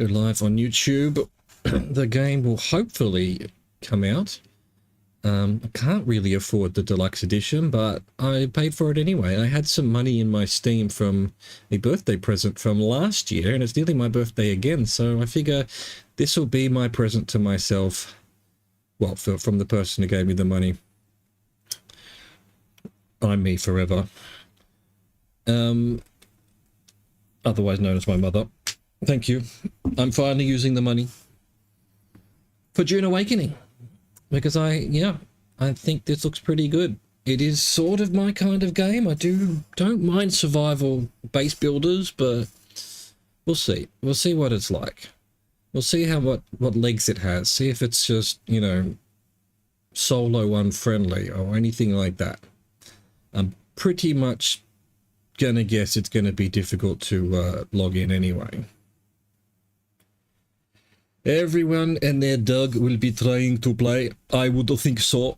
Go live on YouTube. The game will hopefully come out. I can't really afford the deluxe edition, but I paid for it anyway. I had some money in my Steam from a birthday present from last year, and it's nearly my birthday again, so I figure this will be my present to myself. Well, from the person who gave me the money. I'm me forever. Otherwise known as my mother. Thank you. I'm finally using the money for Dune Awakening. Because I think this looks pretty good. It is sort of my kind of game. I don't mind survival base builders, but we'll see. We'll see what it's like. We'll see what legs it has. See if it's just, you know, solo unfriendly or anything like that. I'm pretty much gonna guess it's gonna be difficult to log in anyway. Everyone and their dog will be trying to play. I would think so.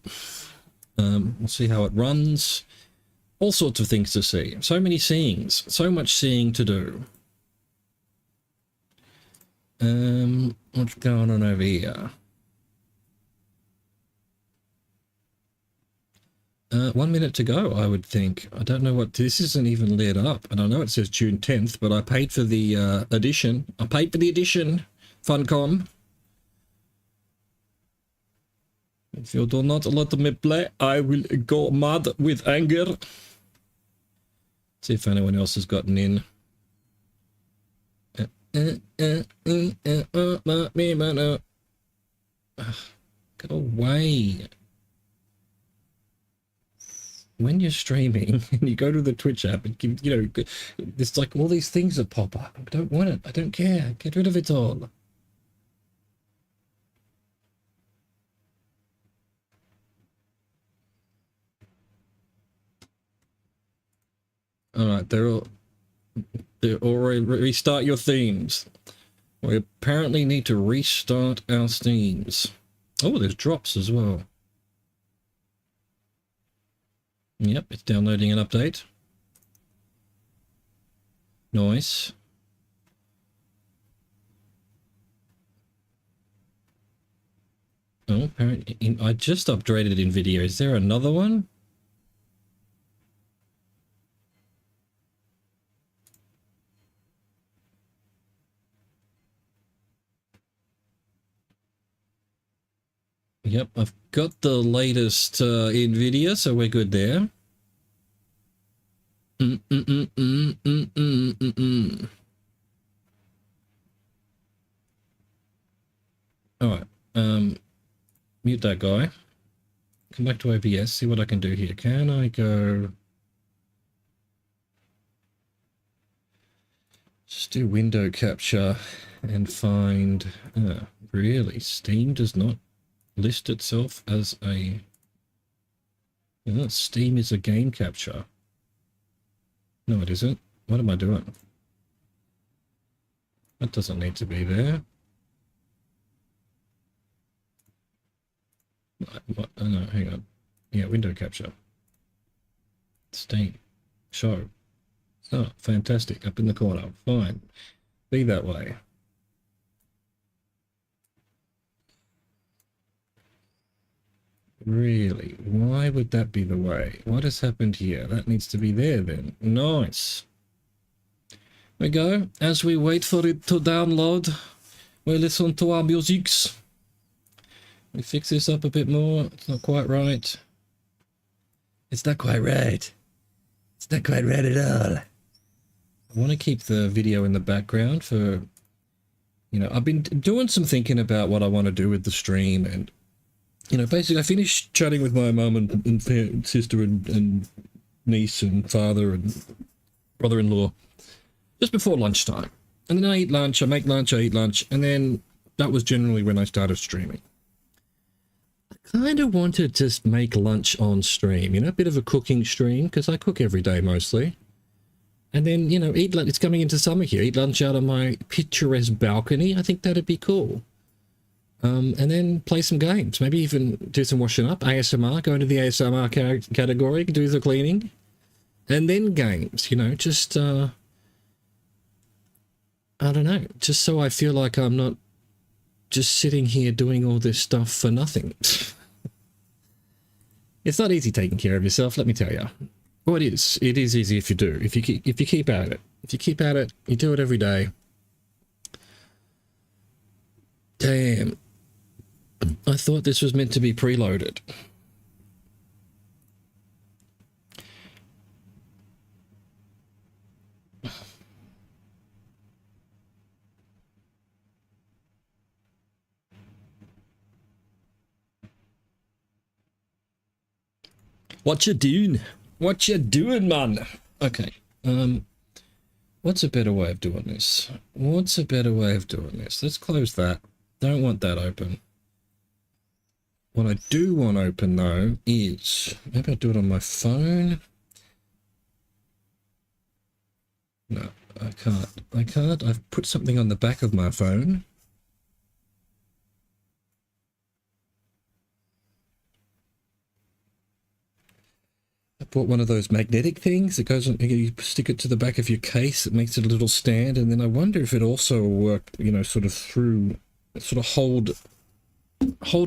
We'll see how it runs. All sorts of things to see. So many seeings. So much seeing to do. What's going on over here? 1 minute to go, I would think. I don't know what... This isn't even lit up. And I know it says June 10th, but I paid for the edition. I paid for the edition. Funcom. If you do not let me play, I will go mad with anger. See if anyone else has gotten in. Go away. When you're streaming and you go to the Twitch app, and you know, there's like all these things that pop up. I don't want it. I don't care. Get rid of it all. All right, they're already restart your themes. We apparently need to restart our themes. Oh, there's drops as well. Yep, it's downloading an update. Nice. Oh, apparently I just upgraded in video. Is there another one? Yep, I've got the latest NVIDIA, so we're good there. Alright, mute that guy. Come back to OBS, see what I can do here. Can I go... Just do window capture and find... really? Steam does not list itself as a... Steam is a game capture. No, it isn't. What am I doing? That doesn't need to be there. What? Oh, no, hang on. Yeah, window capture. Steam. Show. Oh, fantastic. Up in the corner. Fine. Be that way. Really? Why would that be the way? What has happened here? That needs to be there then. Nice. We go. As we wait for it to download, we listen to our musics. We fix this up a bit more. It's not quite right. It's not quite right. It's not quite right at all. I want to keep the video in the background for, you know, I've been doing some thinking about what I want to do with the stream, and you know, basically, I finished chatting with my mum and sister and niece and father and brother-in-law just before lunchtime. And then I eat lunch, I make lunch, I eat lunch, and then that was generally when I started streaming. I kind of wanted to make lunch on stream, you know, a bit of a cooking stream, because I cook every day mostly. And then, you know, eat lunch. It's coming into summer here. Eat lunch out on my picturesque balcony. I think that'd be cool. And then play some games, maybe even do some washing up, ASMR, go into the ASMR category, do the cleaning, and then games, you know, just, I I don't know, just so I feel like I'm not just sitting here doing all this stuff for nothing. It's not easy taking care of yourself, let me tell you. Well, it is. It is easy if you do. If you keep at it. If you keep at it, you do it every day. Damn. I thought this was meant to be preloaded. What you doing? What you doing, man? Okay. What's a better way of doing this? What's a better way of doing this? Let's close that. Don't want that open. What I do want open, though, is... Maybe I'll do it on my phone. No, I can't. I can't. I've put something on the back of my phone. I bought one of those magnetic things that goes on, you stick it to the back of your case, it makes it a little stand, and then I wonder if it also will work, you know, sort of through, sort of hold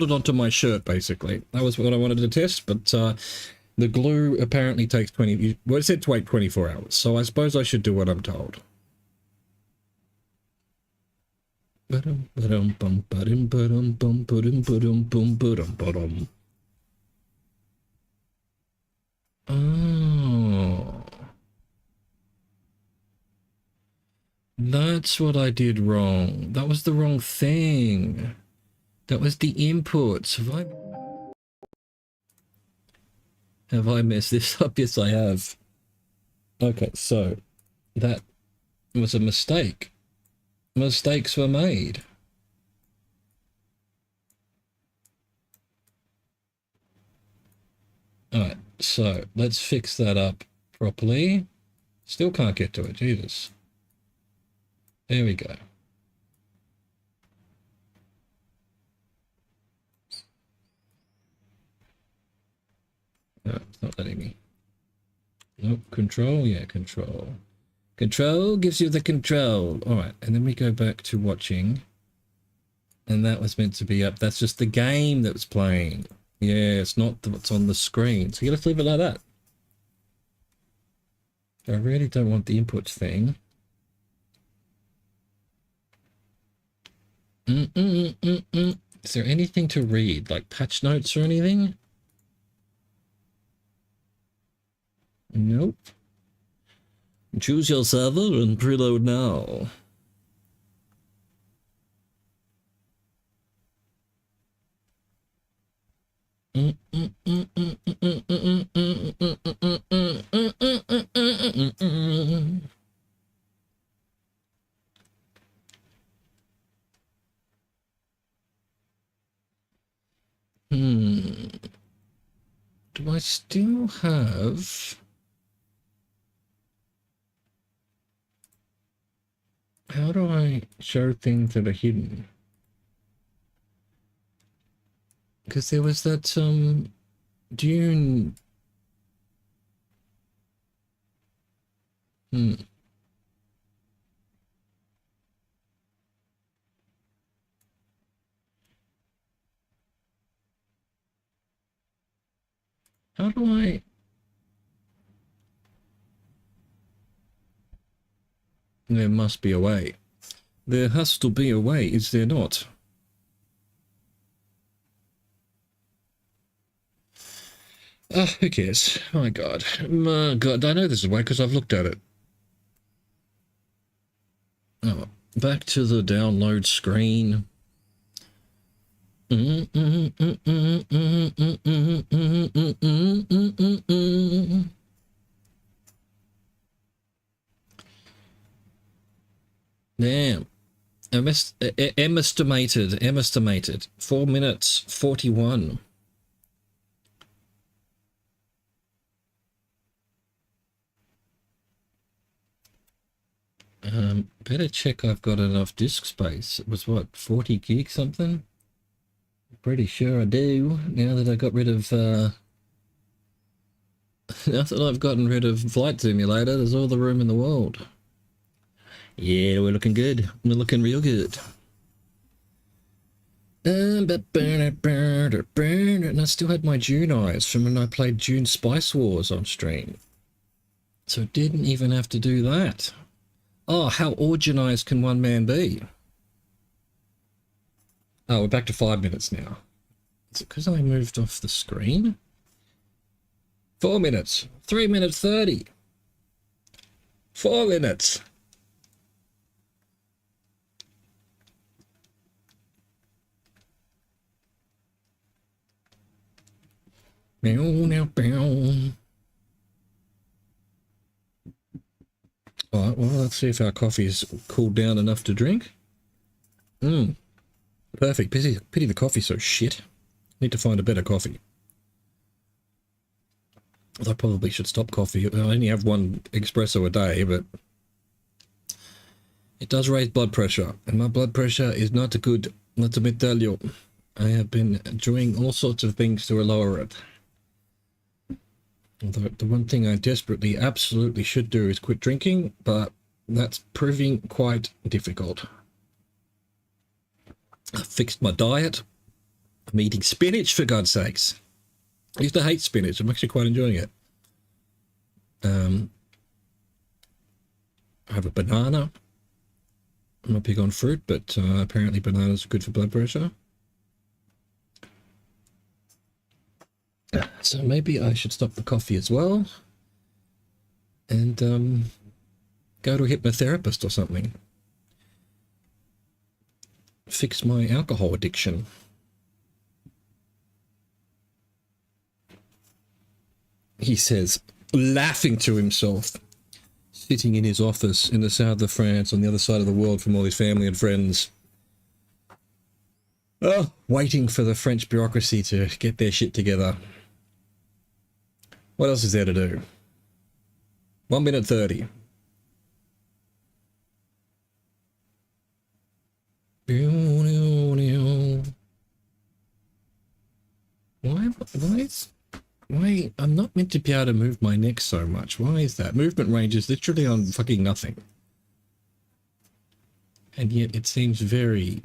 it onto my shirt, basically. That was what I wanted to test, but the glue apparently takes 20, well, it said to wait 24 hours, so I suppose I should do what I'm told. Oh, that's what I did wrong. That was the wrong thing. That was the inputs. Have I messed this up? Yes, I have. Okay, so that was a mistake. Mistakes were made. Alright, so let's fix that up properly. Still can't get to it, Jesus. There we go. No, it's not letting me. Nope, control, yeah, control. Control gives you the control. Alright, and then we go back to watching. And that was meant to be up. That's just the game that was playing. Yeah, it's not what's on the screen. So you gotta leave it like that. I really don't want the inputs thing. Is there anything to read? Like patch notes or anything? Nope. Choose your server and preload now. Do I still have... How do I show things that are hidden? Because there was that, Dune... How do I... There must be a way. There has to be a way, is there not? Who cares? My God. My God, I know there's a way because I've looked at it. Oh, back to the download screen. Damn. Estimated. 4 minutes 41. Better check I've got enough disk space. It was what, 40 gig something? Pretty sure I do, now that I got rid of, now that I've gotten rid of Flight Simulator, there's all the room in the world. Yeah, we're looking good. We're looking real good. And I still had my Dune eyes from when I played Dune Spice Wars on stream. So didn't even have to do that. Oh, how organised can one man be? Oh, we're back to 5 minutes now. Is it because I moved off the screen? 4 minutes. 3 minutes 30. 4 minutes. Meow, meow, meow. All right, well, let's see if our coffee's cooled down enough to drink. Perfect. Pity the coffee's so shit. Need to find a better coffee. I probably should stop coffee. I only have one espresso a day, but it does raise blood pressure, and my blood pressure is not good, let me tell you. I have been doing all sorts of things to lower it. Although the one thing I desperately, absolutely should do is quit drinking, but that's proving quite difficult. I fixed my diet. I'm eating spinach, for God's sakes. I used to hate spinach. I'm actually quite enjoying it. I have a banana. I'm not big on fruit, but apparently bananas are good for blood pressure. So maybe I should stop the coffee as well and go to a hypnotherapist or something. Fix my alcohol addiction. He says, laughing to himself, sitting in his office in the south of France on the other side of the world from all his family and friends. Oh, waiting for the French bureaucracy to get their shit together. What else is there to do? 1 minute 30. Why I'm not meant to be able to move my neck so much. Why is that? Movement range is literally on fucking nothing. And yet it seems very...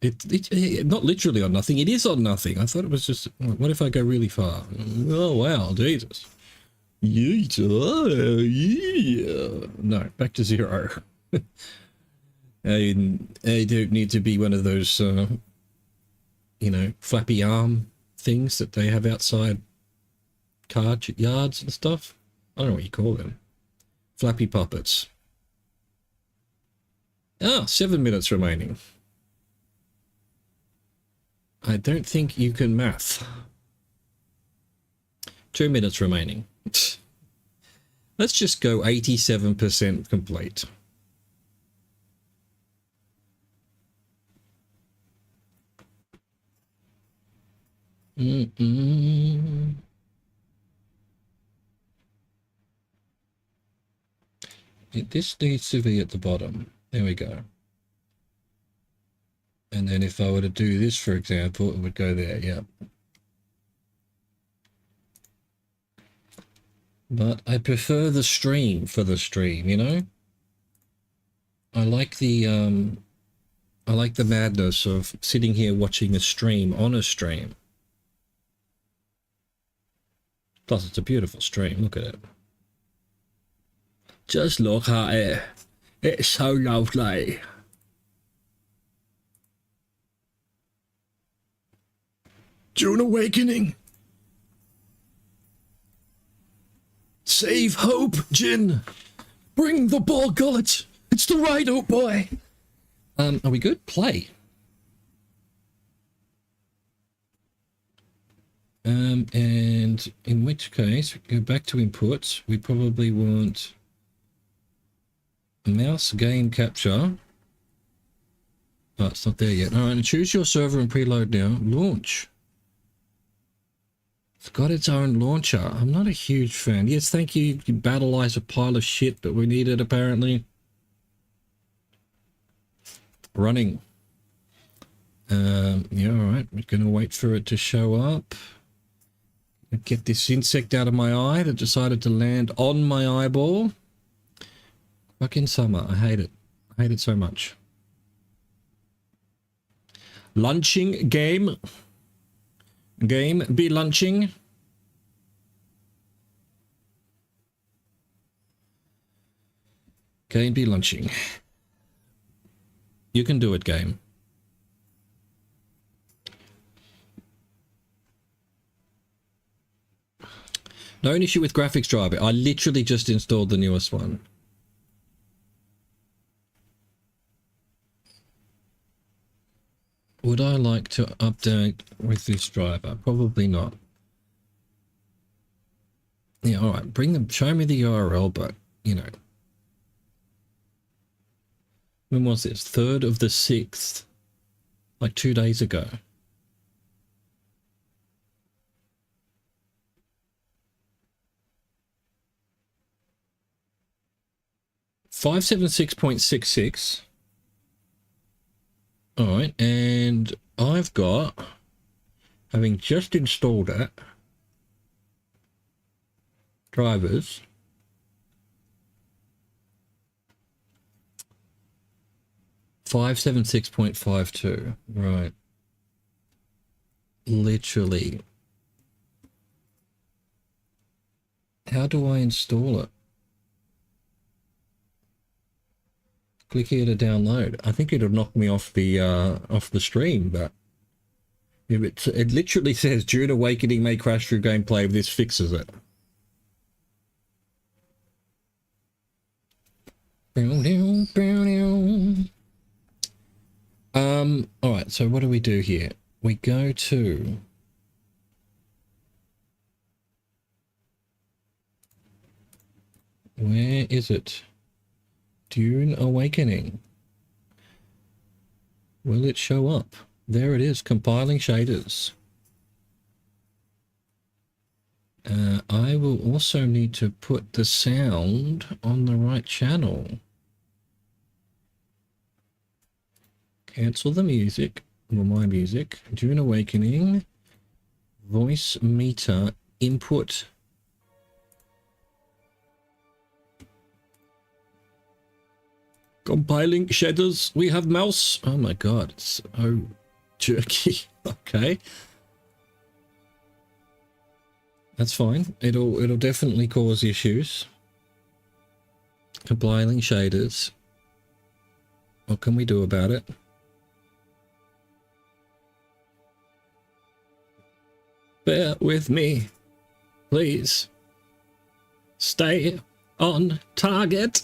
It not literally on nothing, it is on nothing. I thought it was just... What if I go really far? Oh, wow, Jesus. Oh, yeah. No, back to zero. I don't need to be one of those, you know, flappy arm things that they have outside car yards and stuff. I don't know what you call them. Flappy puppets. Ah, 7 minutes remaining. I don't think you can math. 2 minutes remaining. Let's just go 87% complete. This needs to be at the bottom. There we go. And then if I were to do this, for example, it would go there, yeah. But I prefer the stream for the stream, you know? I like the madness of sitting here watching a stream on a stream. Plus, it's a beautiful stream. Look at it. Just look at it. It's so lovely. Dune Awakening. Save hope, Jin. Bring the ball gullet. It's the right, oh boy. Are we good? Play. And in which case, go back to inputs. We probably want mouse game capture. Oh, it's not there yet. All right, and choose your server and preload now. Launch. It's got its own launcher. I'm not a huge fan. Yes, thank you. You battleize a pile of shit, but we need it apparently. Running. Yeah, all right. We're gonna wait for it to show up. Get this insect out of my eye that decided to land on my eyeball. Fucking summer. I hate it. I hate it so much. Lunching game. Game be lunching. Game be lunching. You can do it, game. No issue with graphics driver. I literally just installed the newest one. Would I like to update with this driver? Probably not. Yeah, all right. Bring them. Show me the URL, but you know. When was this? 3rd of the 6th. Like 2 days ago. .66. All right, and I've got, having just installed it, drivers. .56.52. Right. Literally. How do I install it? Click here to download. I think it'll knock me off the stream, but if it literally says Dune Awakening may crash through gameplay. This fixes it. All right. So what do we do here? We go to. Where is it? Dune Awakening. Will it show up? There it is, compiling shaders. I will also need to put the sound on the right channel. Cancel the music, or my music. Dune Awakening. Voice meter input. Compiling shaders. We have mouse. Oh my god, it's so jerky. Okay. That's fine. It'll definitely cause issues. Compiling shaders. What can we do about it? Bear with me, please. Stay on target.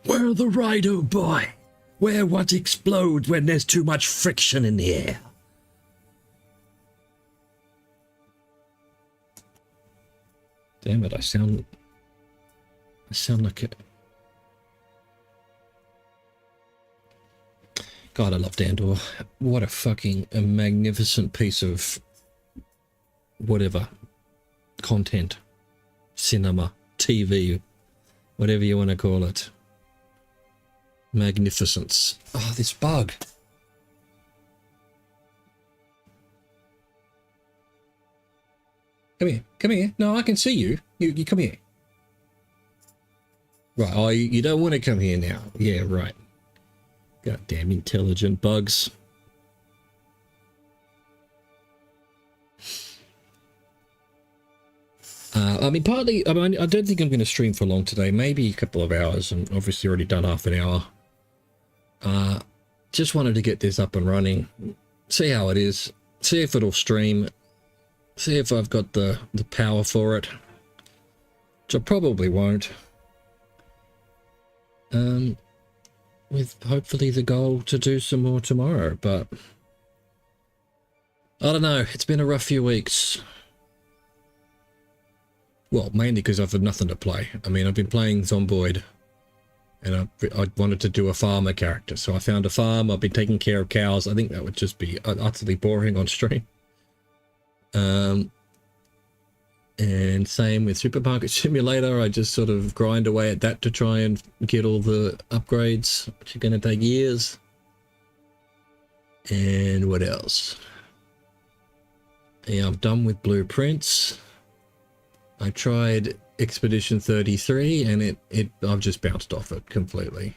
We're the Rido boy. We're what explodes when there's too much friction in the air. Damn it, I sound like it. God, I love Dandor. What a fucking magnificent piece of whatever content, cinema, TV, whatever you want to call it. Magnificence. Oh, this bug. Come here. Come here. No, I can see you. You come here. Right. Oh, you don't want to come here now. Yeah, right. Goddamn intelligent bugs. I mean, partly, I don't think I'm going to stream for long today. Maybe a couple of hours, and obviously already done half an hour. Just wanted to get this up and running, see how it is, see if it'll stream, see if I've got the power for it, which I probably won't. With hopefully the goal to do some more tomorrow, but I don't know. It's been a rough few weeks. Well, mainly because I've had nothing to play. I mean, I've been playing Zomboid, and I wanted to do a farmer character, so I found a farm. I've been taking care of cows. I think that would just be utterly boring on stream. And same with Supermarket Simulator. I just sort of grind away at that to try and get all the upgrades, which are going to take years. And what else? Yeah, I'm done with blueprints. I tried Expedition 33, and I've just bounced off it completely.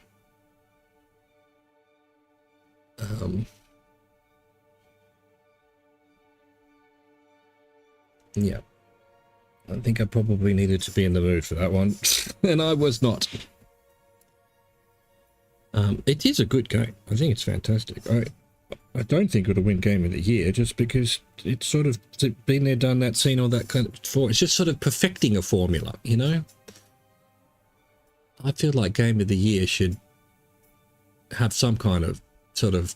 Yeah. I think I probably needed to be in the mood for that one, and I was not. It is a good game. I think it's fantastic. I don't think it'll win Game of the Year just because it's sort of been there, done that, seen all that kind of for. It's just sort of perfecting a formula, you know? I feel like Game of the Year should have some kind of sort of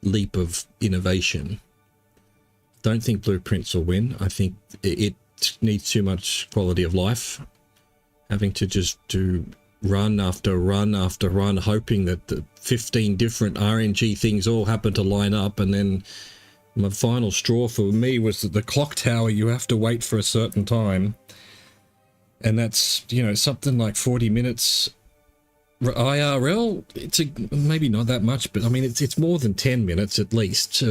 leap of innovation. Don't think Blueprints will win. I think it needs too much quality of life. Having to just do run after run after run, hoping that the 15 different RNG things all happen to line up, and then my final straw for me was that the clock tower, you have to wait for a certain time, and that's, you know, something like 40 minutes IRL. It's maybe not that much, but I mean it's more than 10 minutes at least.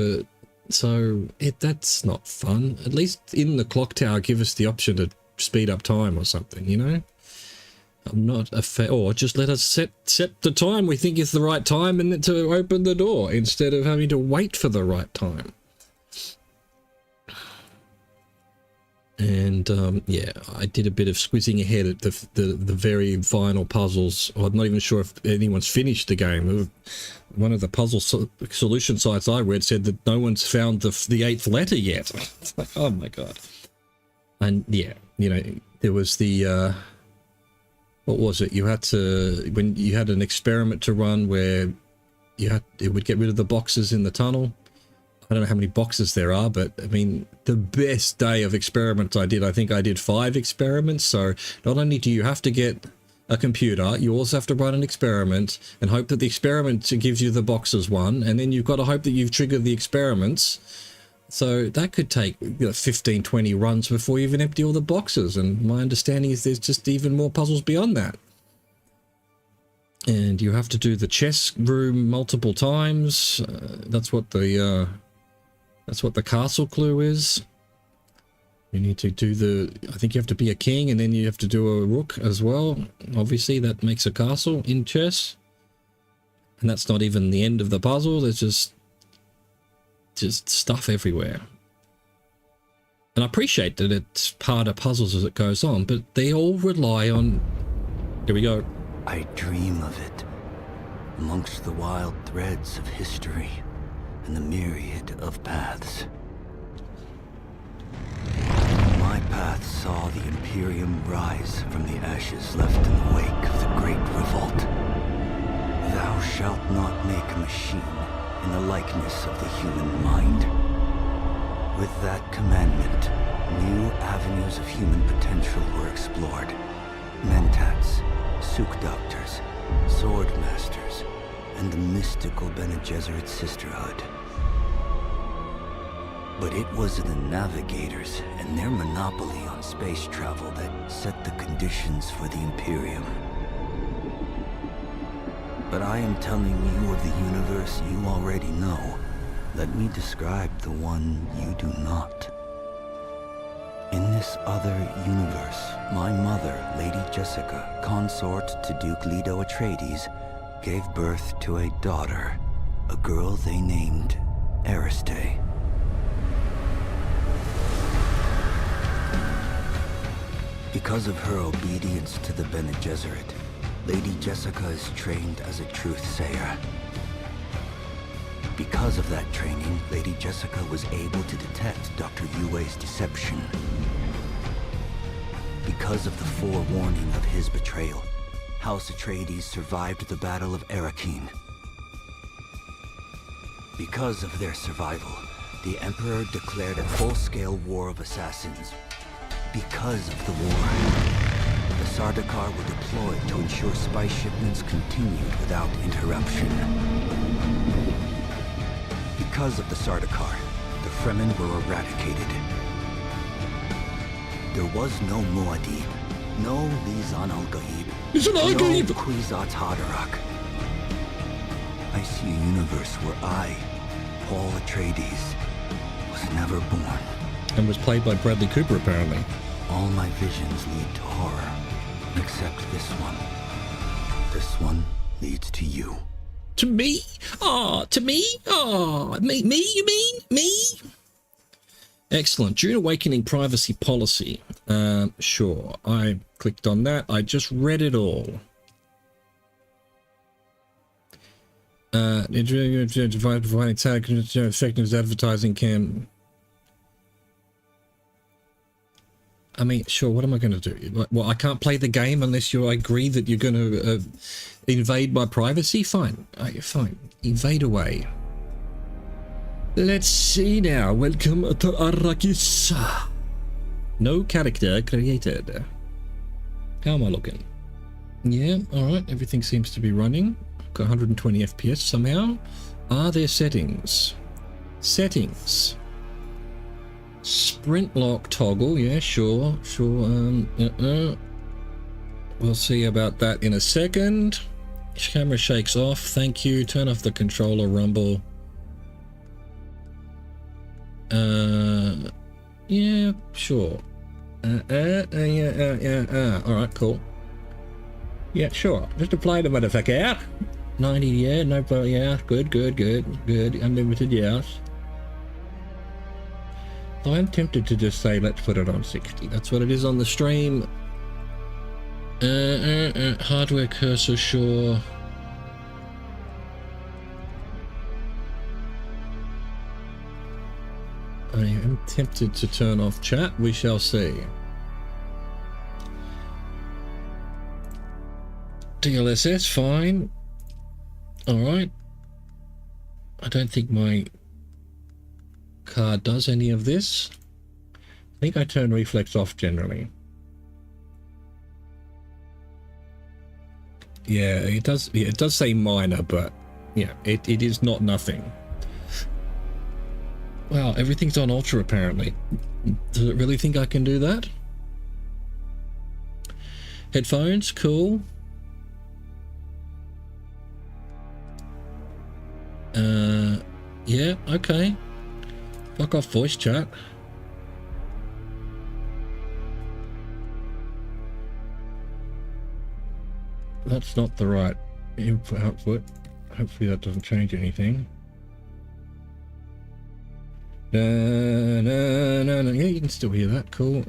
So that's not fun. At least in the clock tower, give us the option to speed up time or something, you know? I'm not a fan, or just let us set the time we think is the right time and then to open the door instead of having to wait for the right time. And yeah, I did a bit of squizzing ahead at the very final puzzles. I'm not even sure if anyone's finished the game. One of the puzzle solution sites I read said that no one's found the eighth letter yet. It's like, oh my god. And yeah, you know, there was the what was it? You had to, when you had an experiment to run where it would get rid of the boxes in the tunnel. I don't know how many boxes there are, but I mean, the best day of experiments I think I did 5 experiments. So not only do you have to get a computer, you also have to run an experiment and hope that the experiment gives you the boxes one, and then you've got to hope that you've triggered the experiments. So that could take 15, 20 runs before you even empty all the boxes. And my understanding is there's just even more puzzles beyond that. And you have to do the chess room multiple times. That's what the castle clue is. You need to do I think you have to be a king, and then you have to do a rook as well. Obviously that makes a castle in chess. And that's not even the end of the puzzle. There's just stuff everywhere. And I appreciate that it's part of puzzles as it goes on, but they all rely on... Here we go. I dream of it, amongst the wild threads of history and the myriad of paths. My path saw the Imperium rise from the ashes left in the wake of the Great Revolt. Thou shalt not make a machine in the likeness of the human mind. With that commandment, new avenues of human potential were explored. Mentats, Sook Doctors, Sword Masters, and the mystical Bene Gesserit Sisterhood. But it was the Navigators and their monopoly on space travel that set the conditions for the Imperium. But I am telling you of the universe you already know. Let me describe the one you do not. In this other universe, my mother, Lady Jessica, consort to Duke Leto Atreides, gave birth to a daughter, a girl they named Ariste. Because of her obedience to the Bene Gesserit, Lady Jessica is trained as a truth-sayer. Because of that training, Lady Jessica was able to detect Dr. Yue's deception. Because of the forewarning of his betrayal, House Atreides survived the Battle of Arrakeen. Because of their survival, the Emperor declared a full-scale war of assassins. Because of the war, the Sardaukar were deployed to ensure spy shipments continued without interruption. Because of the Sardaukar, the Fremen were eradicated. There was no Muad'Dib, no Lisan al-Gaib, no Kwisatz Haderach. I see a universe where I, Paul Atreides, was never born. And was played by Bradley Cooper, apparently. All my visions lead to horror, except this one. This one leads to you. To me? Ah, to me? Ah, me, you mean? Me? Excellent. Dune Awakening privacy policy. Sure. I clicked on that. I just read it all. Providing tag effectiveness advertising can. I mean, sure, what am I going to do? Well, I can't play the game unless you agree that you're going to invade my privacy? Fine. Fine. Invade away. Let's see now. Welcome to Arrakis. No character created. How am I looking? Yeah, alright. Everything seems to be running. Got 120 FPS somehow. Are there settings? Settings. Sprint lock toggle, yeah, sure. We'll see about that in a second. Camera shakes off, thank you. Turn off the controller rumble. Yeah, sure. Alright, cool. Yeah, sure. Just apply the motherfucker. 90, yeah, no, yeah, good. Unlimited, yes. Though I'm tempted to just say, let's put it on 60. That's what it is on the stream. Hardware cursor, sure. I am tempted to turn off chat. We shall see. DLSS, fine. Alright. I don't think my card does any of this. I think I turn reflex off generally. Yeah, it does. Yeah, it does say minor, but yeah, it is not nothing. Wow, everything's on ultra apparently. Does it really think I can do that? Headphones, cool. Yeah, okay. Fuck off voice chat. That's not the right input output. Hopefully that doesn't change anything. No. Yeah, you can still hear that. Cool.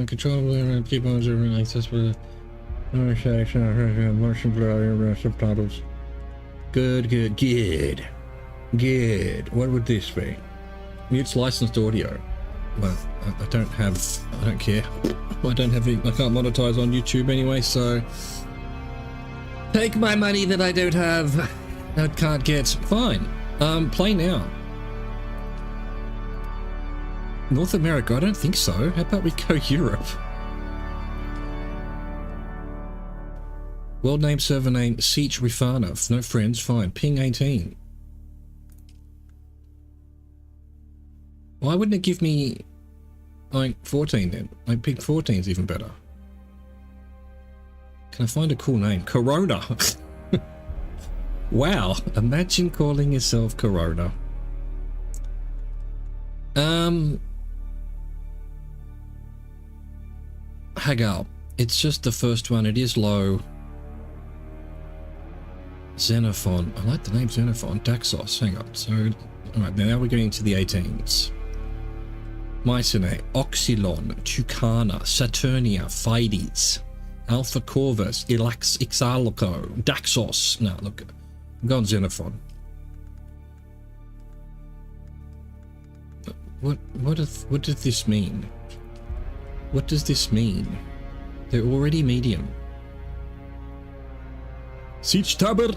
Control keyboards are accessible. Motion blur subtitles. Good. What would this be? Mutes licensed audio. Well, I don't care. I can't monetize on YouTube anyway, so take my money that I don't have. I can't get. Fine. Play now. North America? I don't think so. How about we go Europe? World name, server name, Siege Rifana. No friends, fine. Ping 18. Why wouldn't it give me like 14 then? Like Ping 14 is even better. Can I find a cool name? Corona. Wow. Imagine calling yourself Corona. Hagal. It's just the first one. It is low. Xenophon. I like the name Xenophon. Daxos. Hang on. So, alright, now we're getting to the 18s. Mycenae, Oxylon, Tucana, Saturnia, Fides, Alpha Corvus, Ixaloco, Daxos. No, look, I'm going Xenophon. What does this mean? What does this mean? They're already medium. Siege Taber.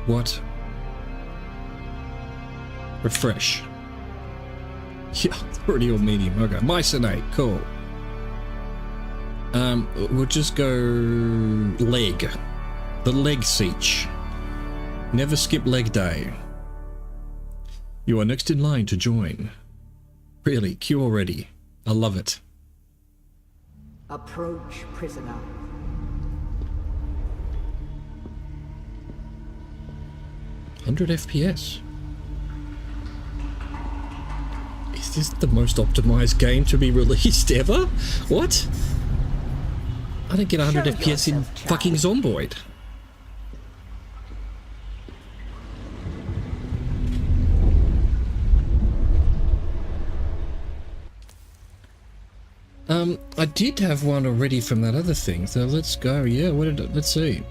What? Refresh. Yeah, already all medium. Okay, Mycenae, cool. We'll just go leg. The leg siege. Never skip leg day. You are next in line to join. Really, queue already. I love it. Approach, prisoner. $100 FPS. Is this the most optimized game to be released ever? What? I don't get 100 FPS in fucking Zomboid. I did have one already from that other thing, so let's go. Yeah, what did it, let's see.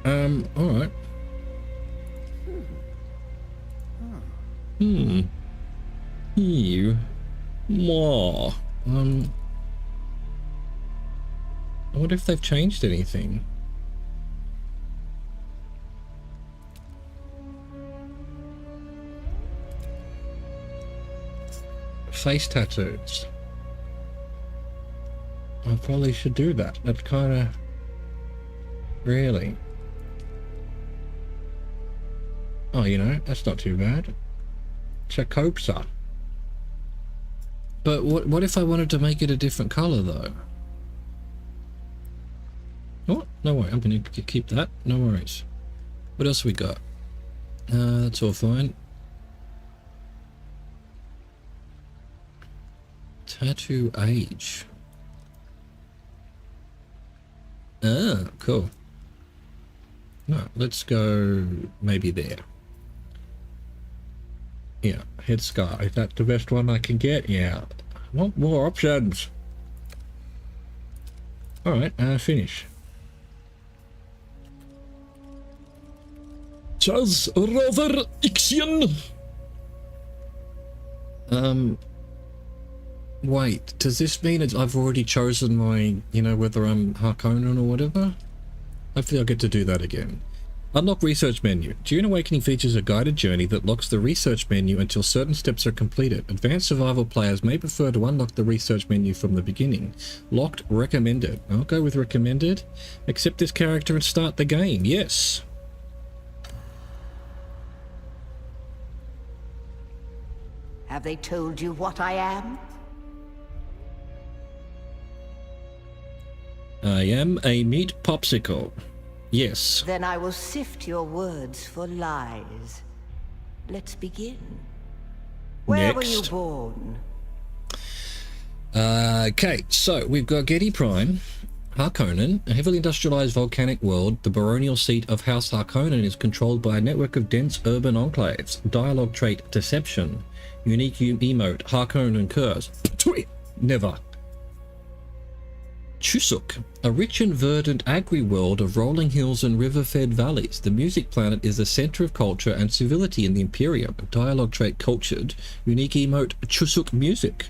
Alright. You. More. I wonder if they've changed anything. Face tattoos. I probably should do that. That's kind of... Really? Oh, you know, that's not too bad. Chakopsa. But what if I wanted to make it a different color, though? Oh, no way. I'm going to keep that. No worries. What else we got? That's all fine. Tattoo age. Ah, cool. No, let's go maybe there. Yeah, headscarf. Is that the best one I can get? Yeah. I want more options. Alright, finish. Charles Rover Ixion. Wait, does this mean I've already chosen my, you know, whether I'm Harkonnen or whatever? Hopefully I'll get to do that again. Unlock research menu. Dune Awakening features a guided journey that locks the research menu until certain steps are completed. Advanced survival players may prefer to unlock the research menu from the beginning. Locked, recommended. I'll go with recommended. Accept this character and start the game. Yes. Have they told you what I am? I am a meat popsicle. Yes. Then I will sift your words for lies. Let's begin. Where were you born? Okay, so we've got Getty Prime, Harkonnen, a heavily industrialized volcanic world. The baronial seat of House Harkonnen is controlled by a network of dense urban enclaves. Dialogue trait Deception. Unique emote Harkonnen curse. Never. Chusuk, a rich and verdant agri-world of rolling hills and river-fed valleys. The music planet is the center of culture and civility in the Imperium. Dialogue trait Cultured. Unique emote Chusuk Music.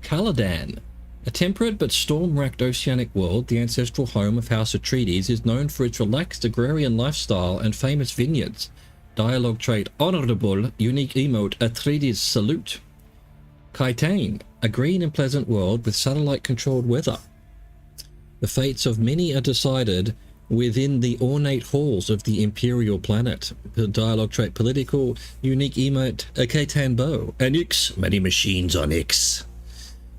Caladan, a temperate but storm-racked oceanic world. The ancestral home of House Atreides is known for its relaxed agrarian lifestyle and famous vineyards. Dialogue trait Honorable. Unique emote Atreides Salute. Kaitain, a green and pleasant world with satellite-controlled weather. The fates of many are decided within the ornate halls of the imperial planet. The dialogue trait Political. Unique emote Kaitan Bow. An Ix, many machines on Ix.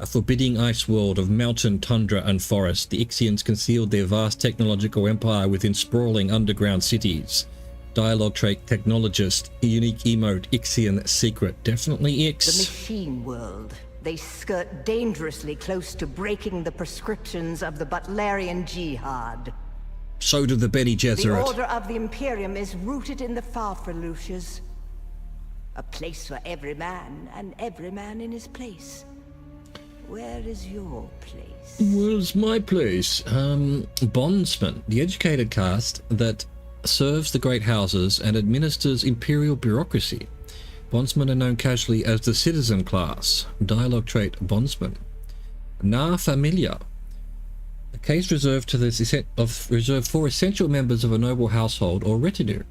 A forbidding ice world of mountain, tundra and forest. The Ixians concealed their vast technological empire within sprawling underground cities. Dialogue trait Technologist. Unique emote Ixian Secret. Definitely Ix. The machine world. They skirt dangerously close to breaking the prescriptions of the Butlerian Jihad. So do the Bene Gesserit. The Order of the Imperium is rooted in the Farfaluches. A place for every man, and every man in his place. Where is your place? Where's my place? Bondsman, the educated caste that serves the great houses and administers imperial bureaucracy. Bondsmen are known casually as the citizen class. Dialogue trait Bondsman. Na Familia, a case reserved for essential members of a noble household or retinue.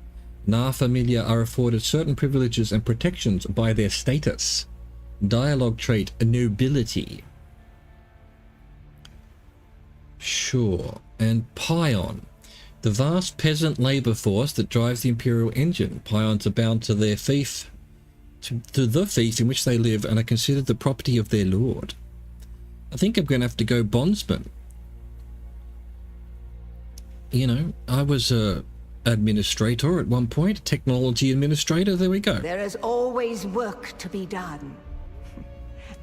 Na Familia are afforded certain privileges and protections by their status. Dialogue trait Nobility. Sure. And Pion, the vast peasant labor force that drives the imperial engine. Pions are bound to their fief, to the fief in which they live, and are considered the property of their lord. I think I'm going to have to go Bondsman. You know, I was a administrator at one point, technology administrator, there we go. There is always work to be done.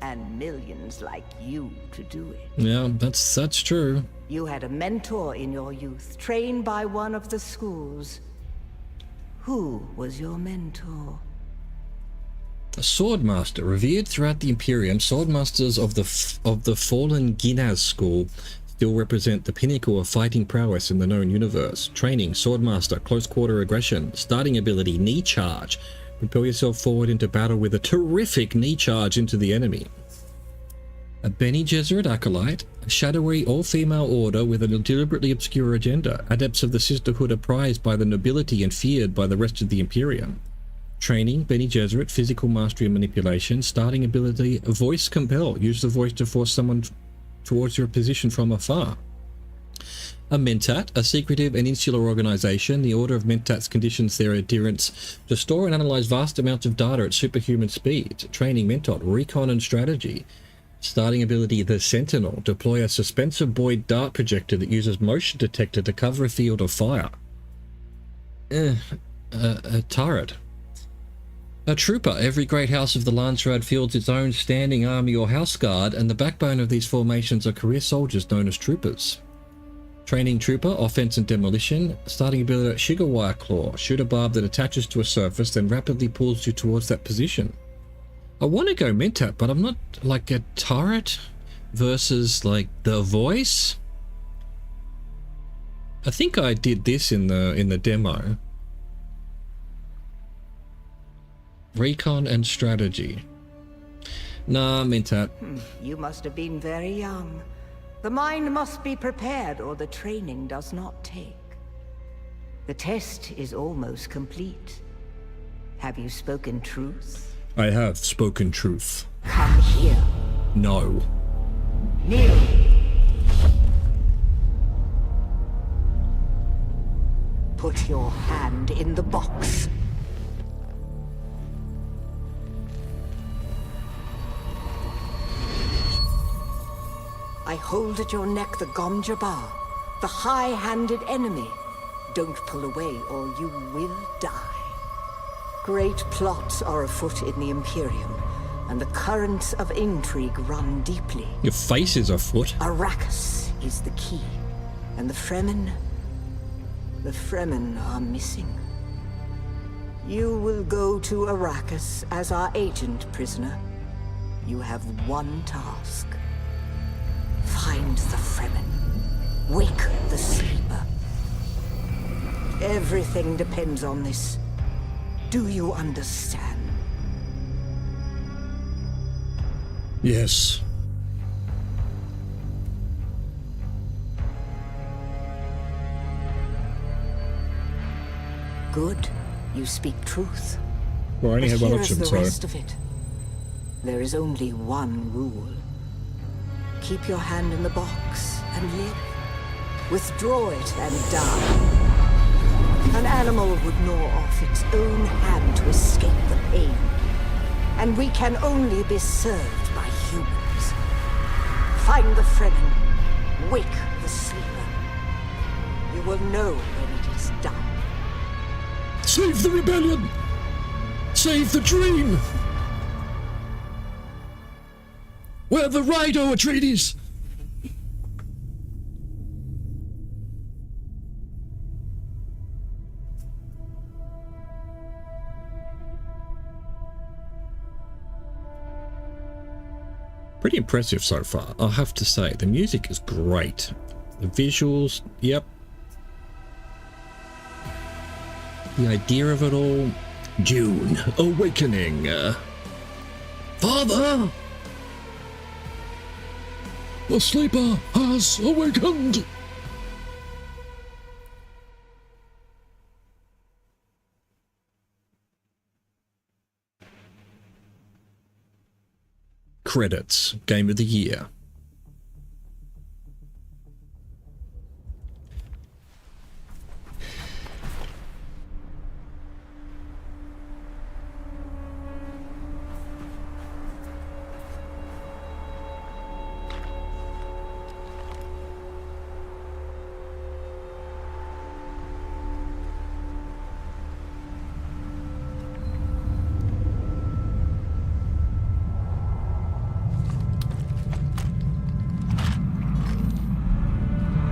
And millions like you to do it. Yeah, that's true. You had a mentor in your youth, trained by one of the schools. Who was your mentor? A swordmaster revered throughout the Imperium. Swordmasters of the fallen Ginaz school still represent the pinnacle of fighting prowess in the known universe. Training: swordmaster, close quarter aggression. Starting ability: knee charge. Propel yourself forward into battle with a terrific knee charge into the enemy. A Bene Gesserit acolyte, a shadowy all-female order with a deliberately obscure agenda. Adepts of the Sisterhood are prized by the nobility and feared by the rest of the Imperium. Training: Bene Gesserit, physical mastery and manipulation. Starting ability: voice compel. Use the voice to force someone towards your position from afar. A Mentat, a secretive and insular organization. The Order of Mentats conditions their adherents to store and analyze vast amounts of data at superhuman speeds. Training: Mentat, recon and strategy. Starting ability: the Sentinel. Deploy a suspensor buoyed dart projector that uses motion detector to cover a field of fire. A turret. A trooper. Every great house of the Landsraad fields its own standing army or house guard, and the backbone of these formations are career soldiers known as troopers. Training: trooper, offense and demolition. Starting ability: sugar wire claw. Shoot a barb that attaches to a surface, then rapidly pulls you towards that position. I want to go Mentat, but I'm not like a turret versus like the voice. I think I did this in the demo. Recon and strategy. Nah, Mentat. You must have been very young. The mind must be prepared, or the training does not take. The test is almost complete. Have you spoken truth? I have spoken truth. Come here. No. Kneel. Put your hand in the box. I hold at your neck the Gom Jabbar, the high-handed enemy. Don't pull away or you will die. Great plots are afoot in the Imperium, and the currents of intrigue run deeply. Your face is afoot. Arrakis is the key, and the Fremen are missing. You will go to Arrakis as our agent, prisoner. You have one task. Find the Fremen. Wake the sleeper. Everything depends on this. Do you understand? Yes. Good. You speak truth. Well, I only had one Here option, is the so... rest of it. There is only one rule. Keep your hand in the box and live. Withdraw it and die. An animal would gnaw off its own hand to escape the pain. And we can only be served by humans. Find the Fremen. Wake the sleeper. You will know when it is done. Save the rebellion! Save the dream! We're the Rhino Atreides! Pretty impressive so far, I'll have to say. The music is great. The visuals, yep. The idea of it all. Dune, awakening. Father! The sleeper has awakened! Credits. Game of the Year.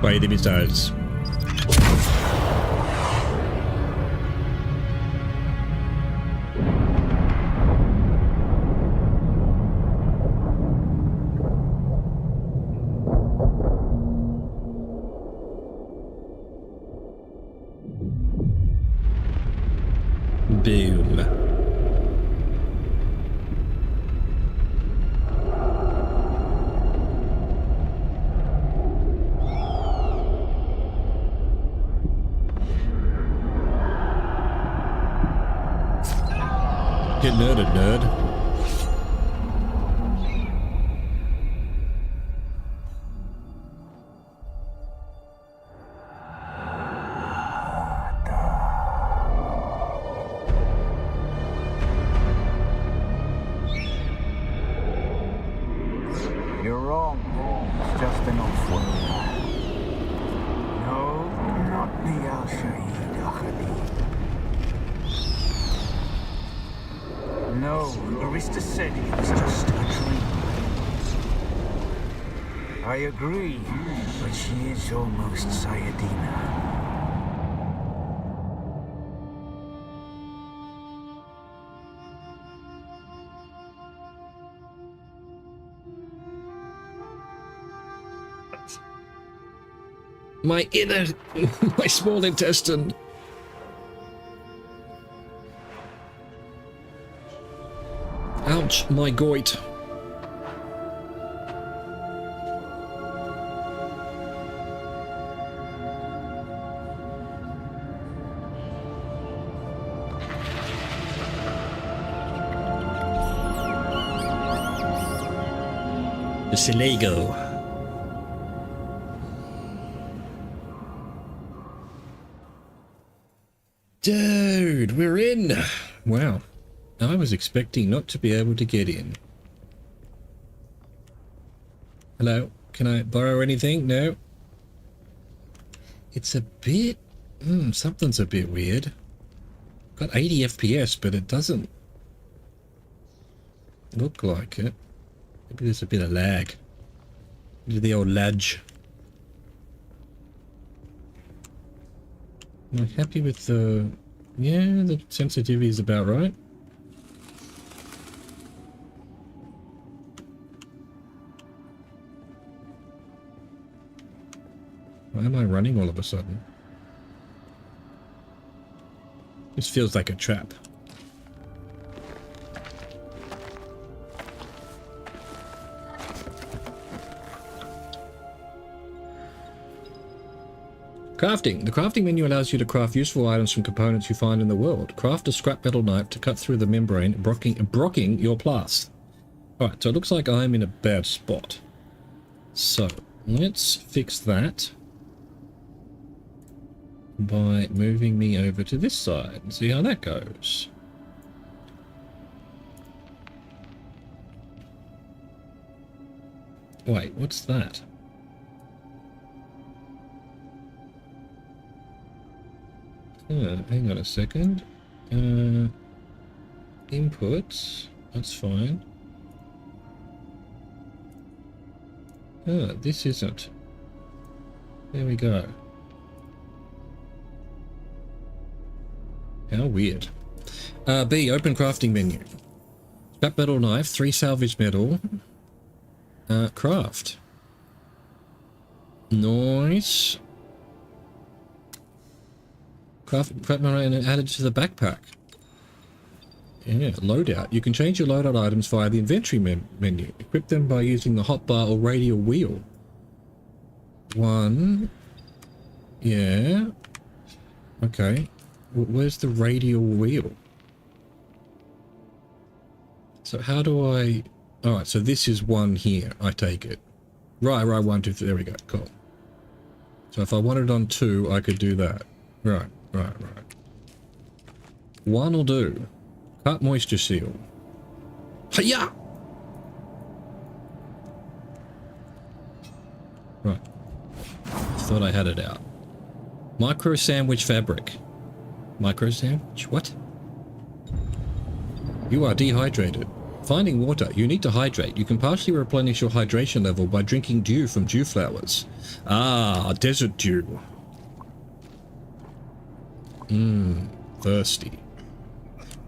By the missiles. Boom. Get nerded, nerd. You're wrong. It's just an off-world. No, not the Al-Shaheed Ahadi. No, Arista said it was just a dream. I agree, but she is almost Sayadina. My inner, my small intestine. Ouch, my goit. The Silego. Dude, we're in. Wow. I was expecting not to be able to get in. Hello? Can I borrow anything? No? It's a bit... something's a bit weird. Got 80 FPS, but it doesn't look like it. Maybe there's a bit of lag. The old lag. Am I happy with the... Yeah, the sensitivity is about right. Why am I running all of a sudden? This feels like a trap. Crafting. The crafting menu allows you to craft useful items from components you find in the world. Craft a scrap metal knife to cut through the membrane, brocking your plast. Alright, so it looks like I'm in a bad spot. So, let's fix that by moving me over to this side and see how that goes. Wait, what's that? Hang on a second. Inputs, that's fine. This isn't. There we go. How weird. B, open crafting menu. Scrap metal knife, 3 salvage metal. Craft. Nice. Craft metal and add it to the backpack. Yeah, loadout. You can change your loadout items via the inventory menu. Equip them by using the hotbar or radial wheel. 1. Yeah. Okay. Where's the radial wheel? So how do I... Alright, so this is 1 here, I take it. Right, 1, 2, 3, there we go, cool. So if I wanted on 2, I could do that. Right. 1 will do. Cut moisture seal. Hiya! Right. Thought I had it out. Micro sandwich fabric. Micro sandwich? What? You are dehydrated. Finding water. You need to hydrate. You can partially replenish your hydration level by drinking dew from dew flowers. Ah, desert dew. Thirsty.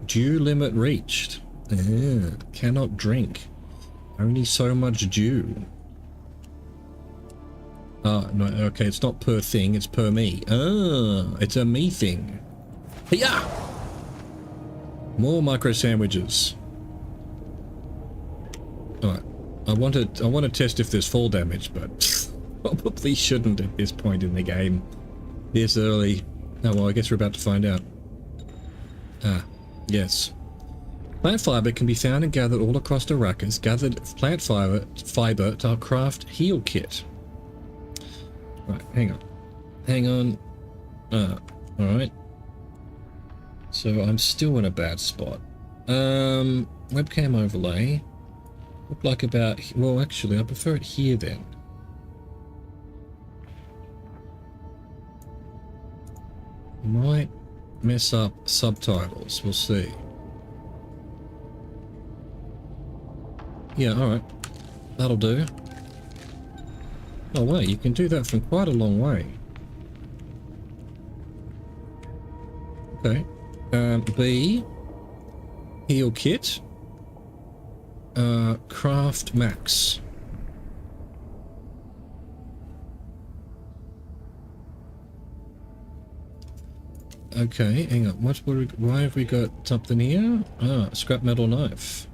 Dew limit reached. Cannot drink. Only so much dew. Ah, no, okay, it's not per thing, it's per me. Ah, it's a me thing. Yeah. More micro sandwiches. Alright. I want to test if there's fall damage, but probably shouldn't at this point in the game. This early. Oh well, I guess we're about to find out. Ah, yes. Plant fiber can be found and gathered all across Arrakis. Gathered plant fiber to craft heal kit. Right, hang on. Hang on. Alright. So I'm still in a bad spot. Webcam overlay. Look like about... Well, actually, I prefer it here then. Might mess up subtitles. We'll see. Yeah, alright. That'll do. Oh, wait, you can do that from quite a long way. Okay. B. Heal kit. Craft max. Okay, hang on. Why have we got something here? Ah, scrap metal knife.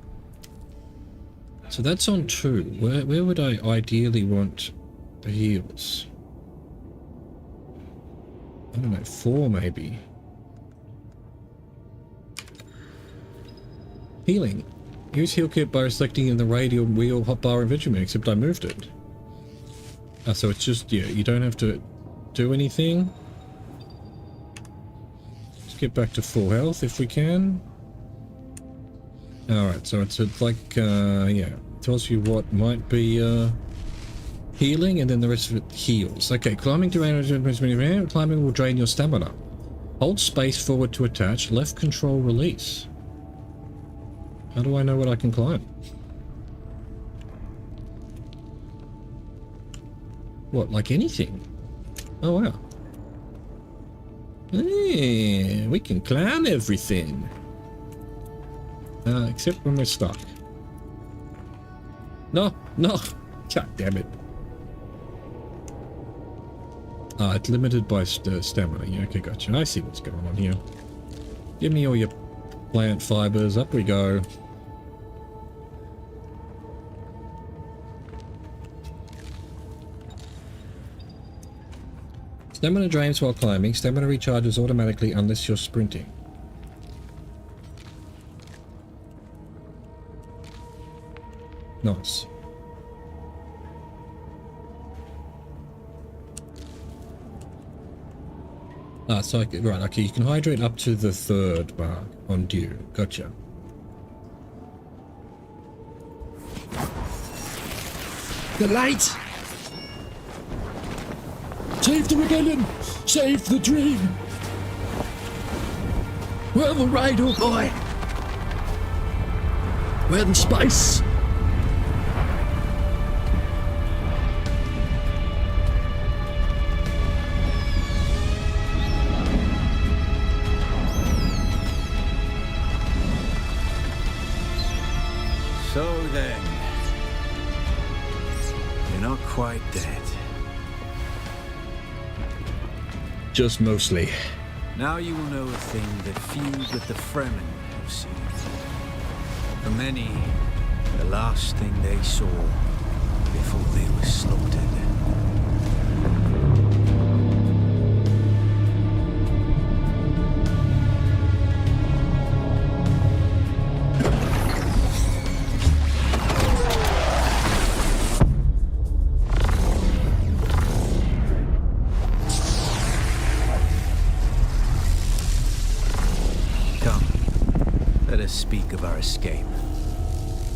So that's on 2. Where would I ideally want the heals? I don't know, 4 maybe. Healing. Use heal kit by selecting in the radial wheel hotbar in Benjamin, except I moved it. Ah, so it's just, yeah, you don't have to do anything. Let's get back to full health if we can. Alright, so it's like, yeah, tells you what might be, healing, and then the rest of it heals. Okay, climbing climbing will drain your stamina. Hold space forward to attach, left control release. How do I know what I can climb? What, like anything? Oh wow. Hey, we can climb everything. Except when we're stuck. No, no. God damn it. Ah, it's limited by stamina. Yeah, okay, gotcha. I see what's going on here. Give me all your plant fibers. Up we go. Stamina drains while climbing. Stamina recharges automatically unless you're sprinting. Nice. Ah, so right, okay, you can hydrate up to the 3rd mark on dew. Gotcha. The light! Save the rebellion! Save the dream! We're the ride, oh boy! We're the spice! So then, you're not quite dead. Just mostly. Now you will know a thing that few but the Fremen have seen. For many, the last thing they saw before they were slaughtered. Speak of our escape.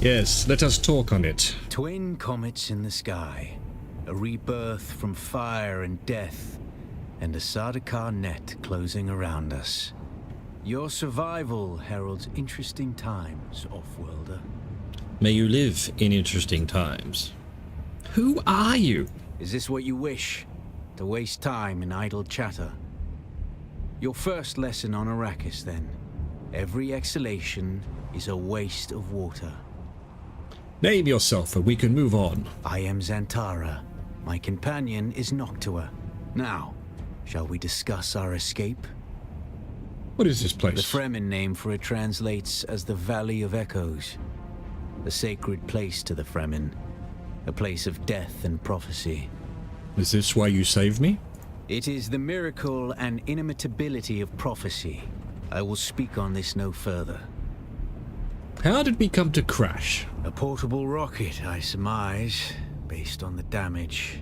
Yes, let us talk on it. Twin comets in the sky, a rebirth from fire and death, and a Sardaukar net closing around us. Your survival heralds interesting times, Off-worlder. May you live in interesting times. Who are you? Is this what you wish? To waste time in idle chatter? Your first lesson on Arrakis, then. Every exhalation is a waste of water. Name yourself and we can move on. I am Xantara. My companion is Noctua. Now, shall we discuss our escape? What is this place? The Fremen name for it translates as the Valley of Echoes. A sacred place to the Fremen. A place of death and prophecy. Is this why you saved me? It is the miracle and inimitability of prophecy. I will speak on this no further. How did we come to crash? A portable rocket, I surmise, based on the damage.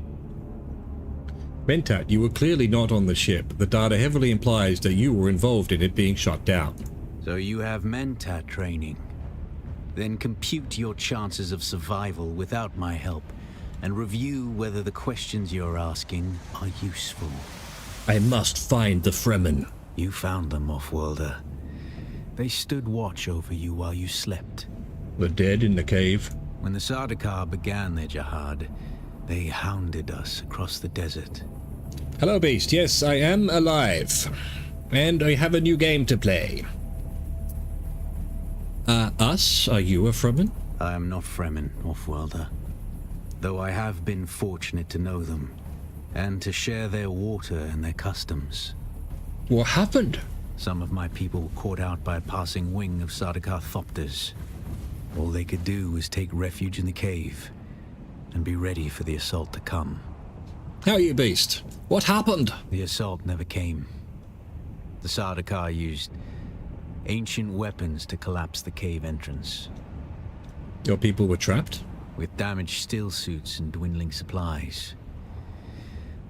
Mentat, you were clearly not on the ship. The data heavily implies that you were involved in it being shot down. So you have Mentat training. Then compute your chances of survival without my help, and review whether the questions you're asking are useful. I must find the Fremen. You found them, Offworlder. They stood watch over you while you slept. The dead in the cave? When the Sardaukar began their jihad, they hounded us across the desert. Hello, Beast. Yes, I am alive. And I have a new game to play. Us? Are you a Fremen? I am not Fremen, Offworlder. Though I have been fortunate to know them, and to share their water and their customs. What happened? Some of my people were caught out by a passing wing of Sardaukar Thopters. All they could do was take refuge in the cave, and be ready for the assault to come. How are you, Beast? What happened? The assault never came. The Sardaukar used ancient weapons to collapse the cave entrance. Your people were trapped? With damaged steel suits and dwindling supplies.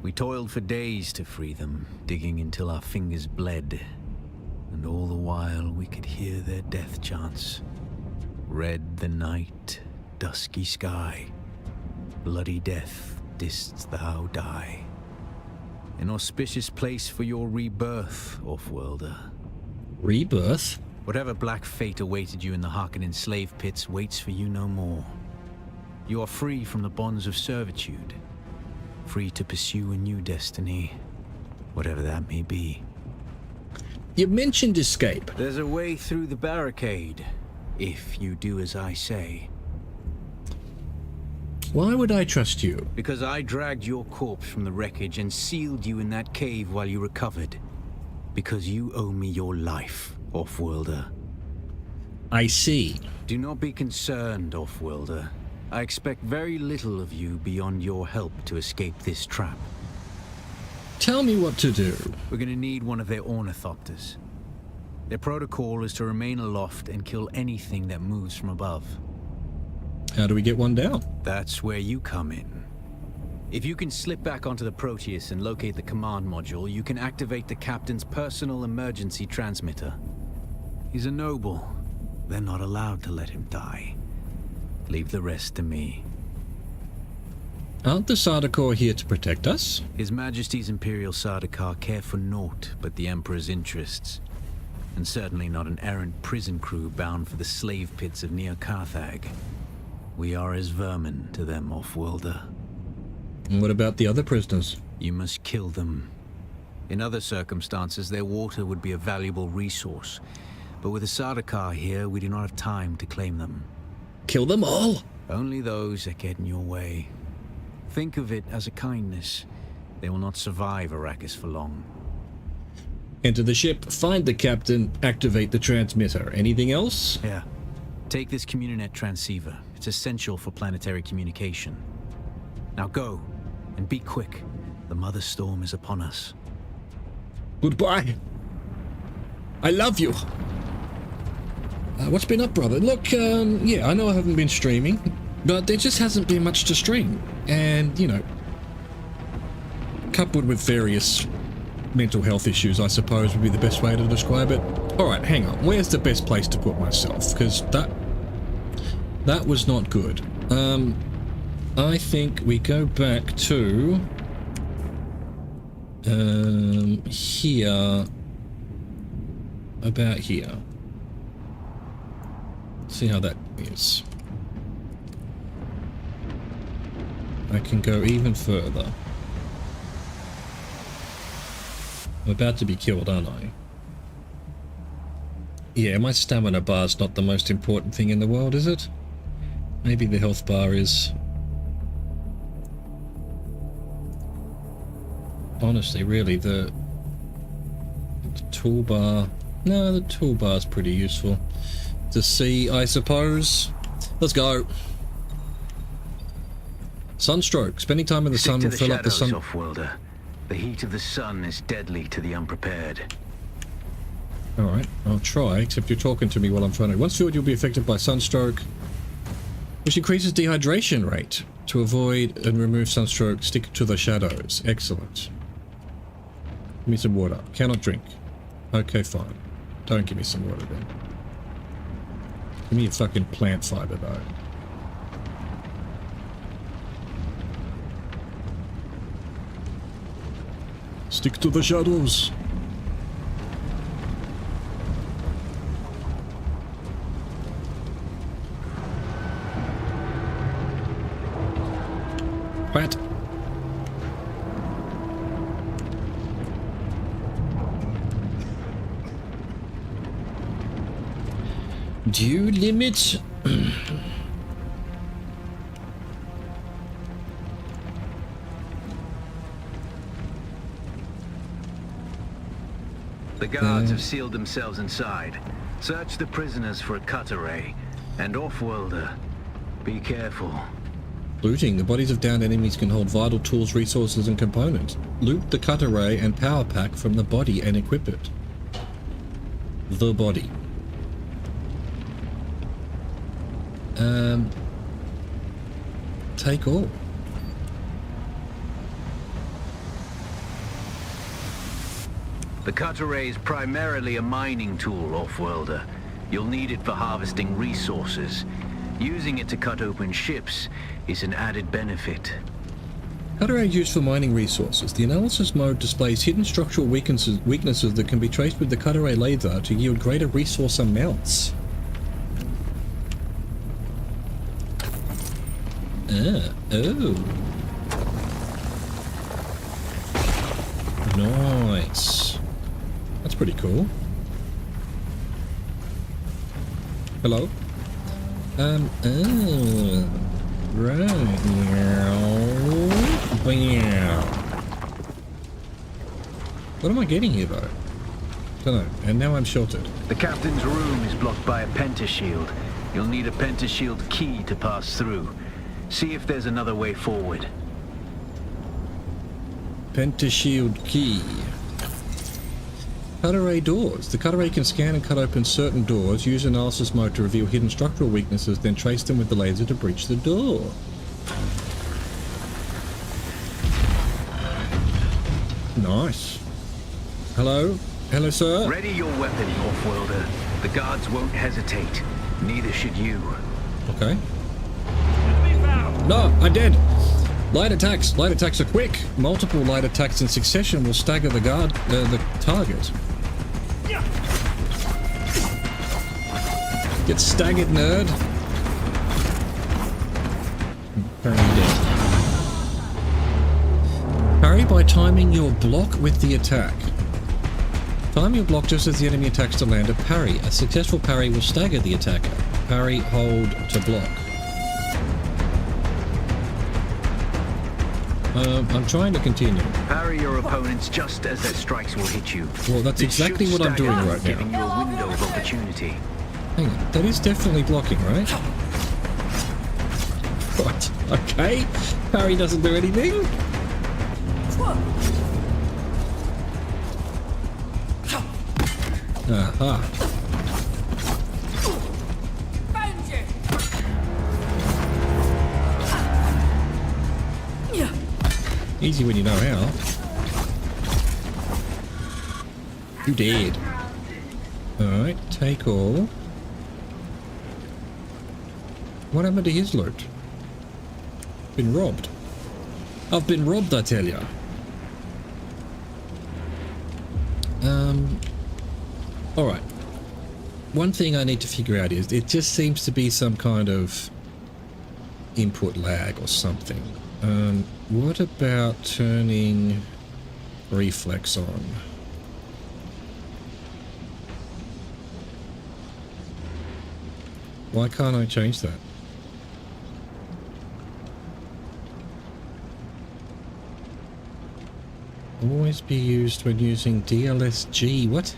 We toiled for days to free them, digging until our fingers bled. And all the while we could hear their death chants. Red the night, dusky sky. Bloody death, didst thou die. An auspicious place for your rebirth, Offworlder. Rebirth? Whatever black fate awaited you in the Harkonnen slave pits waits for you no more. You are free from the bonds of servitude. Free to pursue a new destiny, whatever that may be. You mentioned escape. There's a way through the barricade, if you do as I say. Why would I trust you? Because I dragged your corpse from the wreckage and sealed you in that cave while you recovered. Because you owe me your life, Offworlder. I see. Do not be concerned, Offworlder. I expect very little of you beyond your help to escape this trap. Tell me what to do. We're gonna need one of their ornithopters. Their protocol is to remain aloft and kill anything that moves from above. How do we get one down? That's where you come in. If you can slip back onto the Proteus and locate the command module, you can activate the captain's personal emergency transmitter. He's a noble. They're not allowed to let him die. Leave the rest to me. Aren't the Sardaukar here to protect us? His Majesty's Imperial Sardaukar care for naught but the Emperor's interests. And certainly not an errant prison crew bound for the slave pits of Neo Carthag. We are as vermin to them, Offworlder. And what about the other prisoners? You must kill them. In other circumstances, their water would be a valuable resource. But with the Sardaukar here, we do not have time to claim them. Kill them all? Only those that get in your way. Think of it as a kindness. They will not survive Arrakis for long. Enter the ship, find the captain, activate the transmitter. Anything else? Here, take this Communinet transceiver. It's essential for planetary communication. Now go, and be quick. The Mother Storm is upon us. Goodbye. I love you. What's been up, brother? Look, yeah, I know I haven't been streaming, but there just hasn't been much to stream. And, you know, coupled with various mental health issues, I suppose would be the best way to describe it. Alright, hang on. Where's the best place to put myself? Because that was not good. I think we go back to here, about here. See how that is. I can go even further. I'm about to be killed, aren't I? Yeah, my stamina bar's not the most important thing in the world, is it? Maybe the health bar is. Honestly, really, the toolbar... No, the toolbar's pretty useful to see, I suppose. Let's go. Sunstroke. Spending time in the sun will fill up the sun. Off-worlder. The heat of the sun is deadly to the unprepared. Alright, I'll try, except you're talking to me while I'm trying to... Once filled, you'll be affected by sunstroke, which increases dehydration rate. To avoid and remove sunstroke, stick to the shadows. Excellent. Give me some water. Cannot drink. Okay, fine. Don't give me some water then. Give me a fucking plant fiber though. Stick to the shadows. What? Due limit? The guards have sealed themselves inside. Search the prisoners for a cut array. And off-worlder, be careful. Looting. The bodies of downed enemies can hold vital tools, resources, and components. Loot the cut array and power pack from the body and equip it. The body. Take all. The cut array is primarily a mining tool, off-worlder. You'll need it for harvesting resources. Using it to cut open ships is an added benefit. Cut array used for mining resources. The analysis mode displays hidden structural weaknesses that can be traced with the cut array laser to yield greater resource amounts. Oh. Nice. That's pretty cool. Hello? Oh. Right. What am I getting here, though? Don't know. And now I'm sheltered. The captain's room is blocked by a pentashield. You'll need a pentashield key to pass through. See if there's another way forward. Pentashield key. Cut array doors. The cut array can scan and cut open certain doors, use analysis mode to reveal hidden structural weaknesses, then trace them with the laser to breach the door. Nice. Hello? Hello, sir? Ready your weapon, off-worlder. The guards won't hesitate. Neither should you. Okay. No, I'm dead. Light attacks. Light attacks are quick. Multiple light attacks in succession will stagger the target. Get staggered, nerd. Apparently dead. Parry by timing your block with the attack. Time your block just as the enemy attacks to land a parry. A successful parry will stagger the attacker. Parry, hold to block. I'm trying to continue. Parry your opponents just as their strikes will hit you. Well, that's exactly what I'm doing right now. Giving you a window of opportunity. Hang on, that is definitely blocking, right? Right, okay. Parry doesn't do anything. Aha. Easy when you know how. You dead. Alright, take all. What happened to his loot? Been robbed. I've been robbed, I tell ya. Alright. One thing I need to figure out is it just seems to be some kind of input lag or something. What about turning reflex on? Why can't I change that? Always be used when using DLSG. What?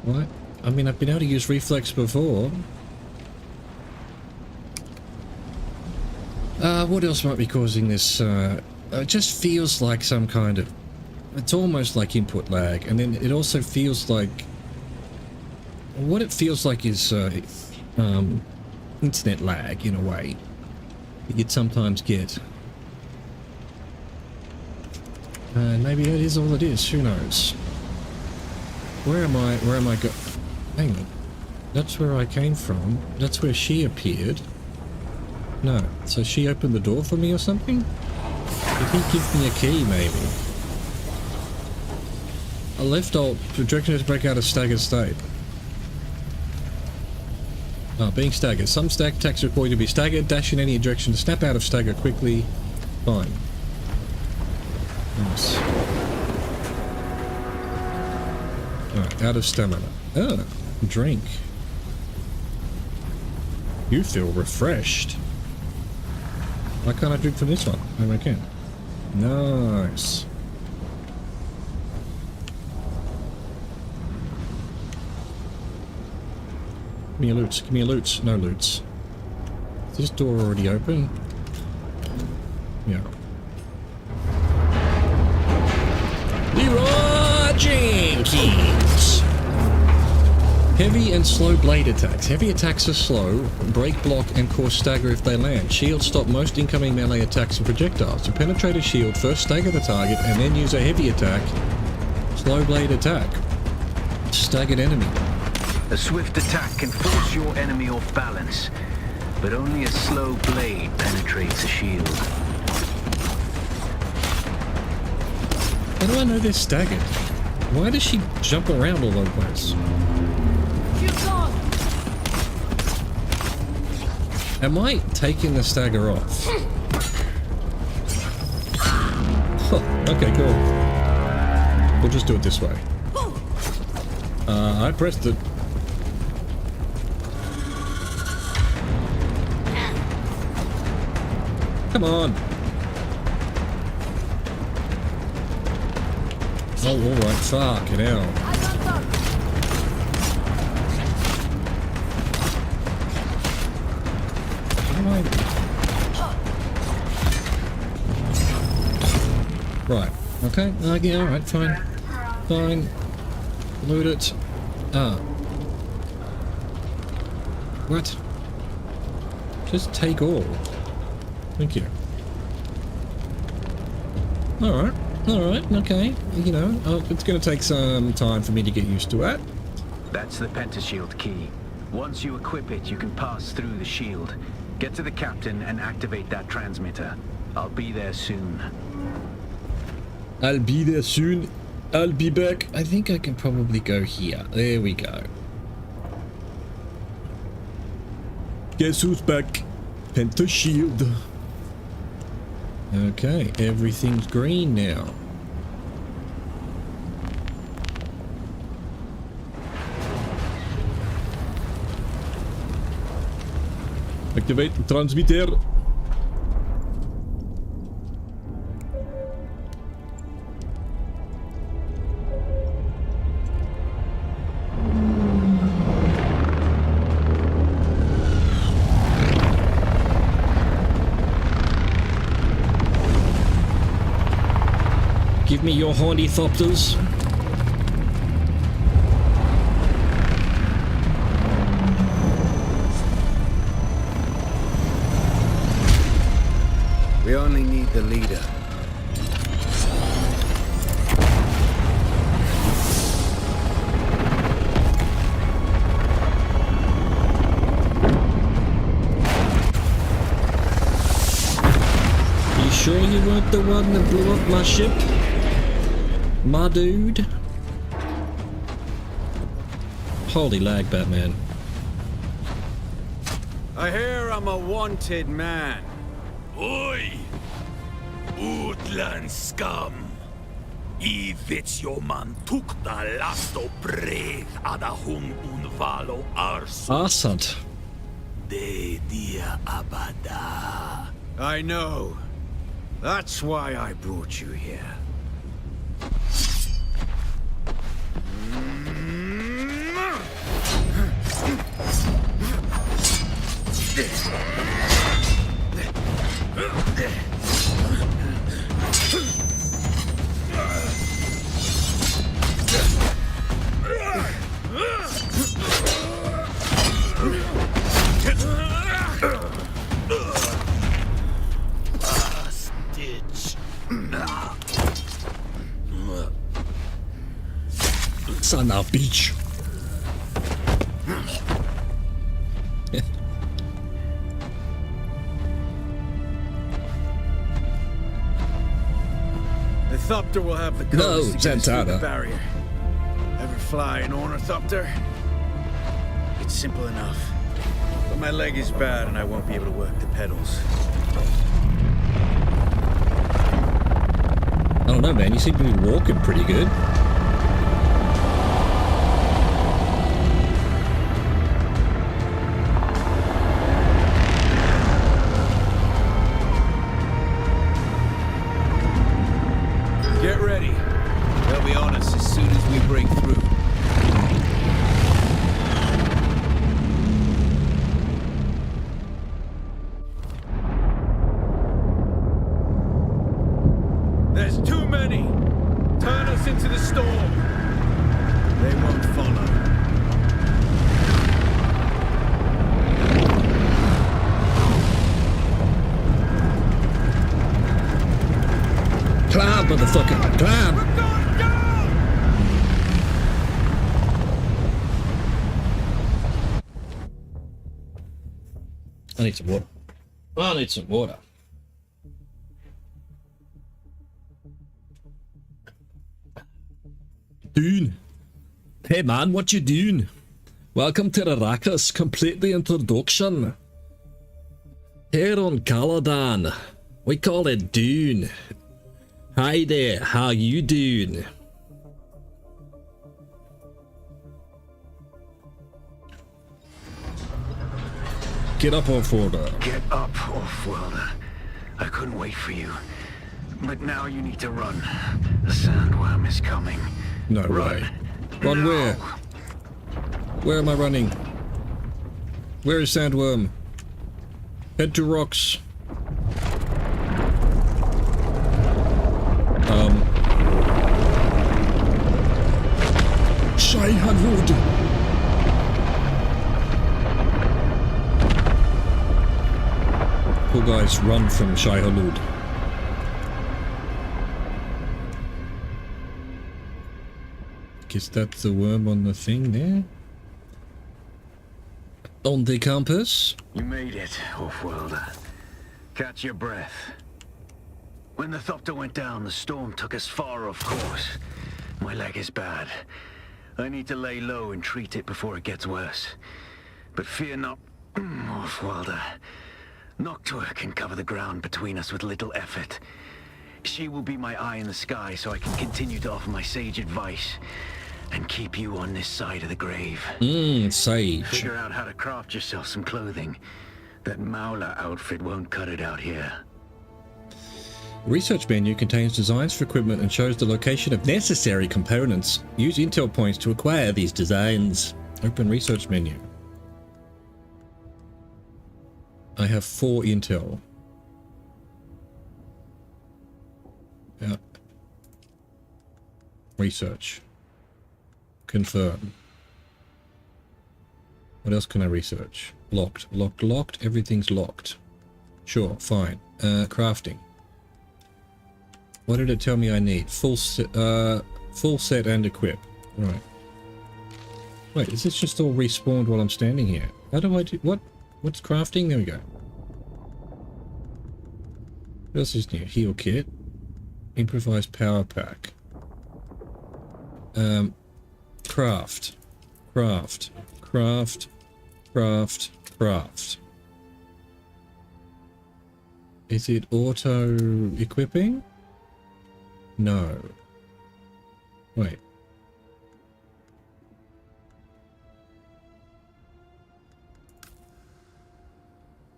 What? I mean, I've been able to use reflex before. What else might be causing this? It just feels like some kind of... It's almost like input lag, and then it also feels like... What it feels like is internet lag, in a way, that you'd sometimes get. Maybe that is all it is, who knows? Where am I go... Hang on. That's where I came from. That's where she appeared. No. So she opened the door for me or something? Did he give me a key, maybe? A left alt for direction to break out of staggered state. Oh, being staggered. Some stag attacks require you to be staggered. Dash in any direction to snap out of stagger quickly. Fine. Nice. Alright, out of stamina. Oh, drink. You feel refreshed. Why can't I drink from this one? Oh, I can. Nice. Give me a loot. Give me a loot. No loots. Is this door already open? Yeah. Leroy Jenkins! Heavy and slow blade attacks. Heavy attacks are slow, break, block, and cause stagger if they land. Shields stop most incoming melee attacks and projectiles. To penetrate a shield, first stagger the target and then use a heavy attack. Slow blade attack. Staggered enemy. A swift attack can force your enemy off balance, but only a slow blade penetrates a shield. How do I know they're staggered? Why does she jump around all over the place? Am I taking the stagger off? Huh, okay, cool. We'll just do it this way. I pressed it. Come on. Oh, alright, fucking hell. Right, okay, yeah, alright, fine. Fine. Loot it. Ah. What? Just take all. Thank you. Alright, alright, okay. You know, it's gonna take some time for me to get used to that. That's the pentashield key. Once you equip it, you can pass through the shield. Get to the captain and activate that transmitter. I'll be there soon. I'll be there soon. I'll be back. I think I can probably go here. There we go. Guess who's back? Pentashield. Okay, everything's green now. Activate the transmitter. Give me your hornithopters. We only need the leader. You sure you weren't the one that blew up my ship? My dude. Holy lag, Batman. I hear I'm a wanted man. Oi! Utland scum! I man tukta lasto brev ada hum unvalo arso Assad. de dia abada. I know. That's why I brought you here. Stitch. Son of a bitch. The Thopter will have the No, codes to get us through the Zantana. barrier. Ever fly an Ornithopter? It's simple enough. But my leg is bad and I won't be able to work the pedals. I don't know, man. You seem to be walking pretty good. Get ready. They'll be on us as soon as we break through. There's too many! Turn us into the storm! They won't follow. Climb, motherfucker. Climb. We're going down! I need some water. I need some water. Dune. Hey man, what you doing? Welcome to Arrakis. Complete the introduction. Here on Caladan, we call it Dune. Hi there, how you doing? Get up off order. Get up, off-worlder. I couldn't wait for you. But now you need to run. The sandworm is coming. No way. Run where? Where am I running? Where is Sandworm? Head to rocks. Shai Hanwood. Poor guys run from Shai Hulud. Guess that's the worm on the thing there. On the compass. You made it, off-worlder. Catch your breath. When the Thopter went down, the storm took us far off course. My leg is bad. I need to lay low and treat it before it gets worse. But fear not, off-worlder. Noctua can cover the ground between us with little effort. She will be my eye in the sky so I can continue to offer my sage advice and keep you on this side of the grave. Sage. Figure out how to craft yourself some clothing. That Maula outfit won't cut it out here. Research menu contains designs for equipment and shows the location of necessary components. Use intel points to acquire these designs. Open research menu. I have 4 intel. Yeah. Research. Confirm. What else can I research? Locked. Locked. Locked. Everything's locked. Sure. Fine. Crafting. What did it tell me I need? Full set and equip. Right. Wait, is this just all respawned while I'm standing here? How do I do... What? What's crafting? There we go. What else is new? Heal kit. Improvised power pack. Craft. Craft. Craft. Craft. Craft. Is it auto-equipping? No. Wait.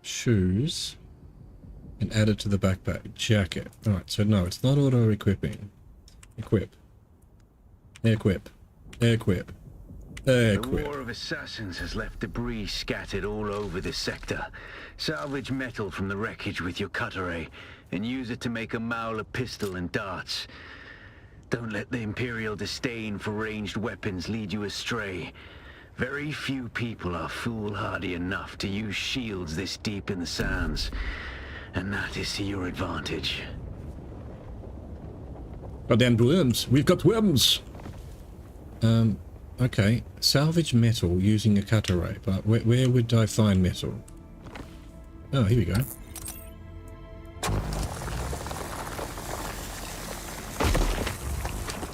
Shoes. And add it to the backpack. Jacket. Alright, so no, it's not auto-equipping. Equip. Equip. Equip. The war of assassins has left debris scattered all over this sector. Salvage metal from the wreckage with your cutter and use it to make a Mauler pistol and darts. Don't let the Imperial disdain for ranged weapons lead you astray. Very few people are foolhardy enough to use shields this deep in the sands, and that is to your advantage. Goddamn worms. We've got worms. Okay. Salvage metal using a cutter ray, but where would I find metal? Oh, here we go.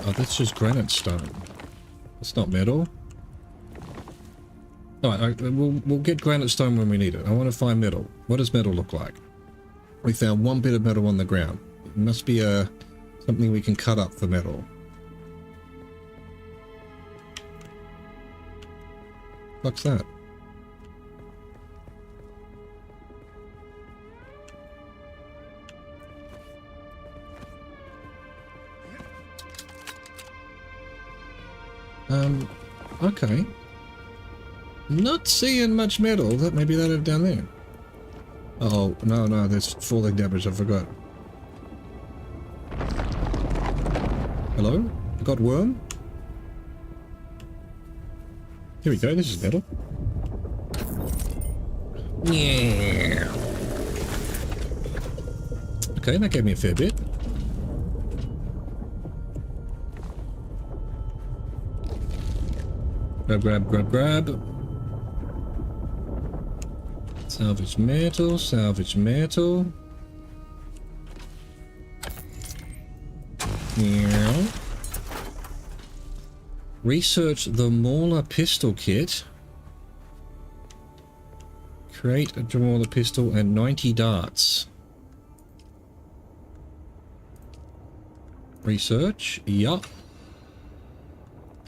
Oh, that's just granite stone. It's not metal. Alright, we'll get granite stone when we need it. I want to find metal. What does metal look like? We found one bit of metal on the ground. It must be something we can cut up for metal. What's that? Okay. Not seeing much metal. Maybe that down there. Oh, no, there's falling damage, I forgot. Hello? I got worm? Here we go, this is metal. Yeah. Okay, that gave me a fair bit. Grab. Salvage metal, salvage metal. Yeah. Research the Mauler pistol kit. Create a Mauler pistol and 90 darts. Research, yup.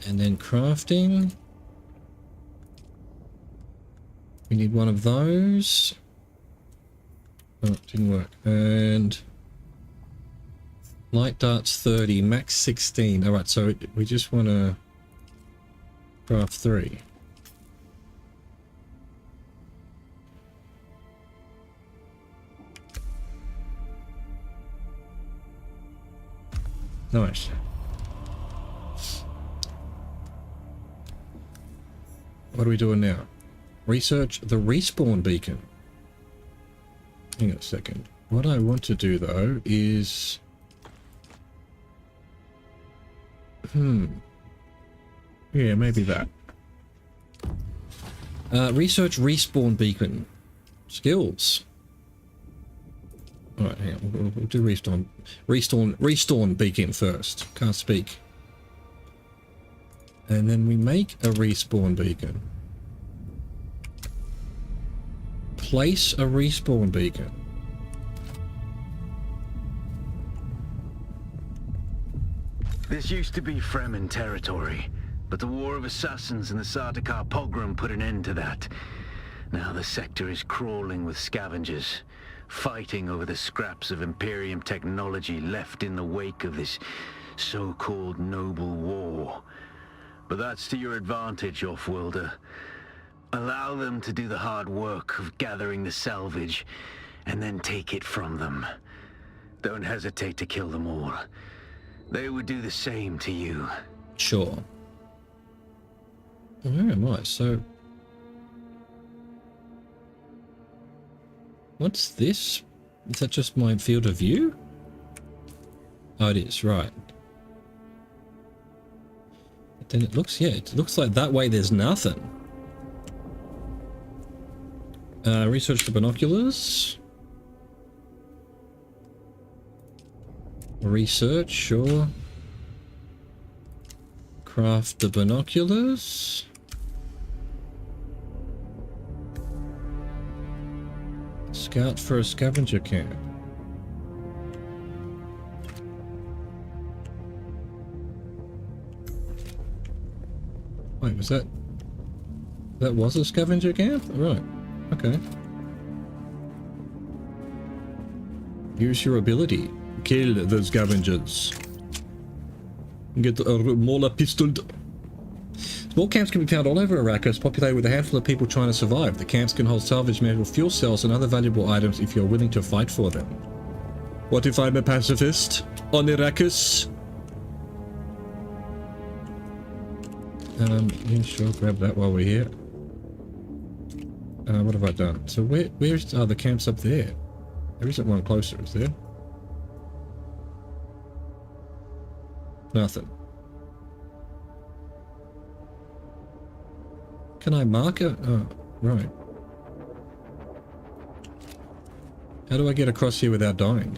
And then crafting. We need one of those. Oh, it didn't work. And light darts 30, max 16. Alright, so we just want to craft 3. Nice. What are we doing now? Research the respawn beacon. Hang on a second. What I want to do though is... Yeah, maybe that. Research respawn beacon. Skills. Alright, hang on. We'll do respawn beacon first. Can't speak. And then we make a respawn beacon. Place a respawn beacon. This used to be Fremen territory, but the War of Assassins and the Sardaukar pogrom put an end to that. Now the sector is crawling with scavengers, fighting over the scraps of Imperium technology left in the wake of this so-called noble war. But that's to your advantage, Offworlder. Allow them to do the hard work of gathering the salvage, and then take it from them. Don't hesitate to kill them all. They would do the same to you. Sure. Very nice. So, what's this? Is that just my field of view? Oh, it is, right. But then it looks, yeah, it looks like that way there's nothing. Research the binoculars. Research, sure. Craft the binoculars. Scout for a scavenger camp. Wait, was that... That was a scavenger camp? Right. Okay. Use your ability. Kill the scavengers. Get a Mola pistol. Small camps can be found all over Arrakis, populated with a handful of people trying to survive. The camps can hold salvage medical fuel cells and other valuable items if you're willing to fight for them. What if I'm a pacifist on Arrakis? Yeah, sure, grab that while we're here. What have I done? So where's the camp's up there? There isn't one closer, is there? Nothing. Can I mark it? Oh, right. How do I get across here without dying?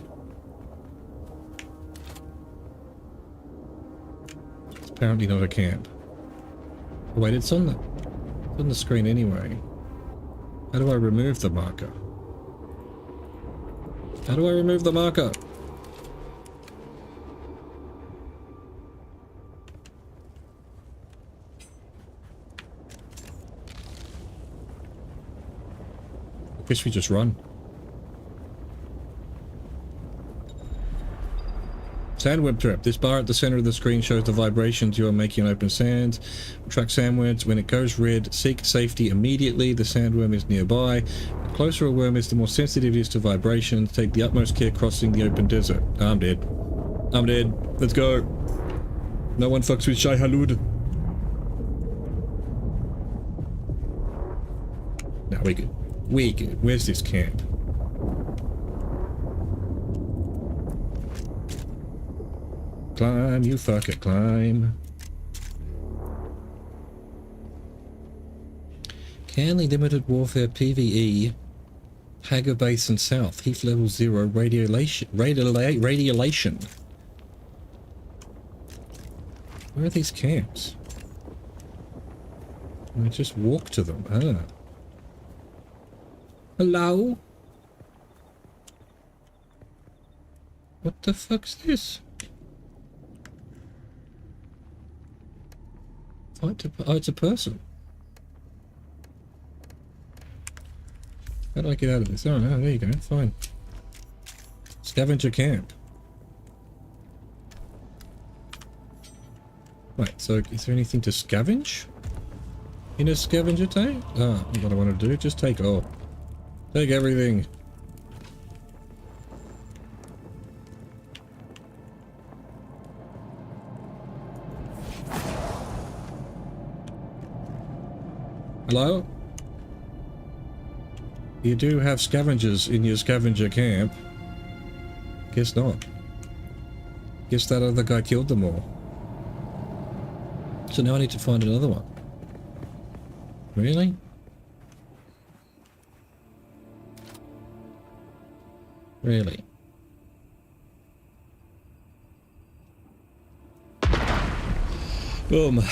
It's apparently not a camp. Oh, wait, it's on the screen anyway. How do I remove the marker? How do I remove the marker? I guess we just run. Sandworm trap. This bar at the center of the screen shows the vibrations you are making on open sand. Track sandworms. When it goes red, seek safety immediately. The sandworm is nearby. The closer a worm is, the more sensitive it is to vibrations. Take the utmost care crossing the open desert. I'm dead. I'm dead. Let's go. No one fucks with Shai Halud. No, we good. We good. Where's this camp? Climb, you fucker, climb. Canley Limited Warfare PvE. Hagar Basin South. Heath level 0. Radiolation. Where are these camps? I just walk to them. Ah. Hello? What the fuck's this? Oh, it's a person. How do I get out of this? Oh, no, there you go. Fine. Scavenger camp. Right, so is there anything to scavenge? In a scavenger tank? Ah, what I want to do, just take all. Take everything. Hello? You do have scavengers in your scavenger camp. Guess not. Guess that other guy killed them all. So now I need to find another one. Really? Really? Boom.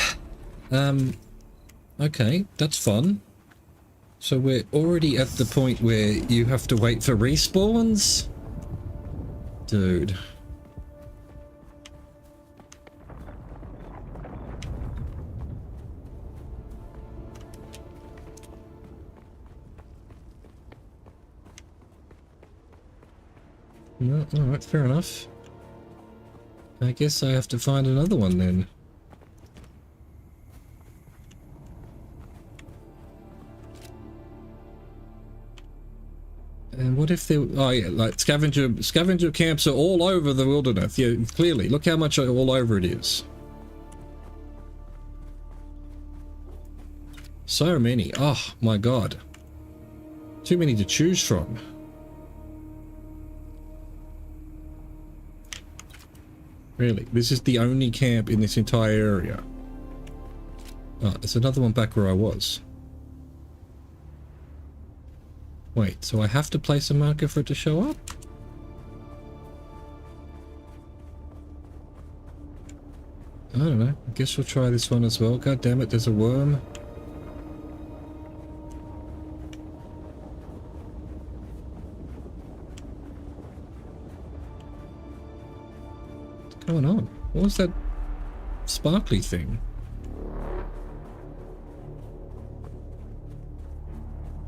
Okay, that's fun. So we're already at the point where you have to wait for respawns? Dude. No, alright, fair enough. I guess I have to find another one then. And what if they... Oh yeah, like scavenger camps are all over the wilderness. Yeah, clearly. Look how much all over it is. So many. Oh my god. Too many to choose from. Really? This is the only camp in this entire area. Oh, there's another one back where I was. Wait, so I have to place a marker for it to show up? I don't know. I guess we'll try this one as well. God damn it, there's a worm. What's going on? What was that sparkly thing?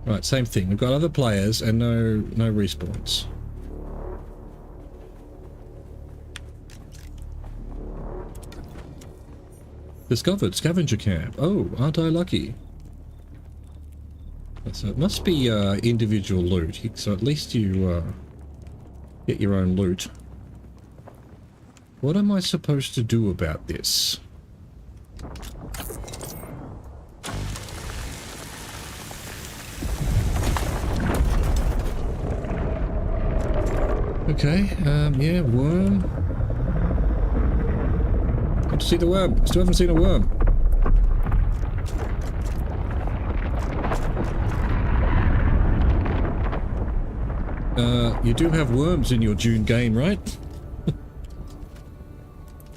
Right, same thing. We've got other players and no respawns. Discovered scavenger camp. Oh, aren't I lucky? So it must be individual loot. So at least you get your own loot. What am I supposed to do about this? Okay, yeah, worm. Got to see the worm. Still haven't seen a worm. You do have worms in your Dune game, right?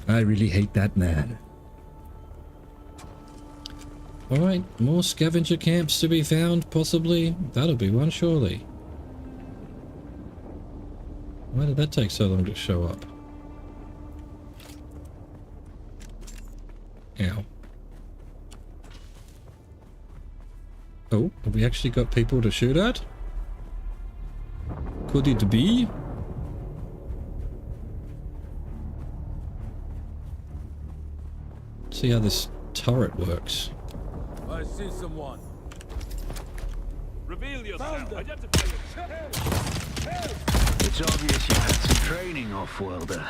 I really hate that man. Alright, more scavenger camps to be found, possibly. That'll be one, surely. Why did that take so long to show up? Ow. Oh, have we actually got people to shoot at? Could it be? See how this turret works. I see someone. Reveal yourself. Identify yourself. It's obvious you've had some training, off-worlder,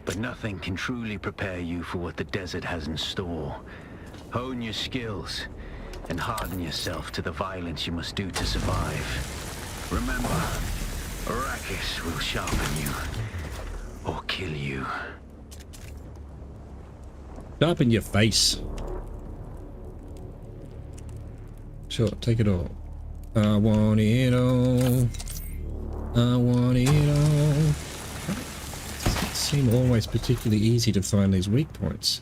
but nothing can truly prepare you for what the desert has in store. Hone your skills and harden yourself to the violence you must do to survive. Remember, Arrakis will sharpen you or kill you. Sharpen your face. Sure, take it all. I want it all. I want it all. It doesn't seem always particularly easy to find these weak points.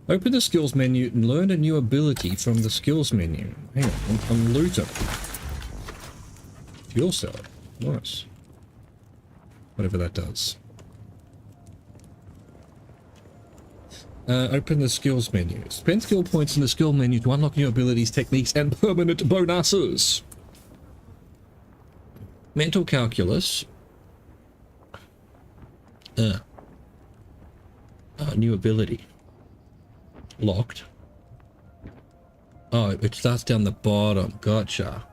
Open the skills menu and learn a new ability from the skills menu. Hang on, I'm looter. Fuel cell. Nice. Whatever that does. Open the skills menu. Spend skill points in the skill menu to unlock new abilities, techniques, and permanent bonuses. Mental calculus. New ability. Locked. Oh, it starts down the bottom. Gotcha.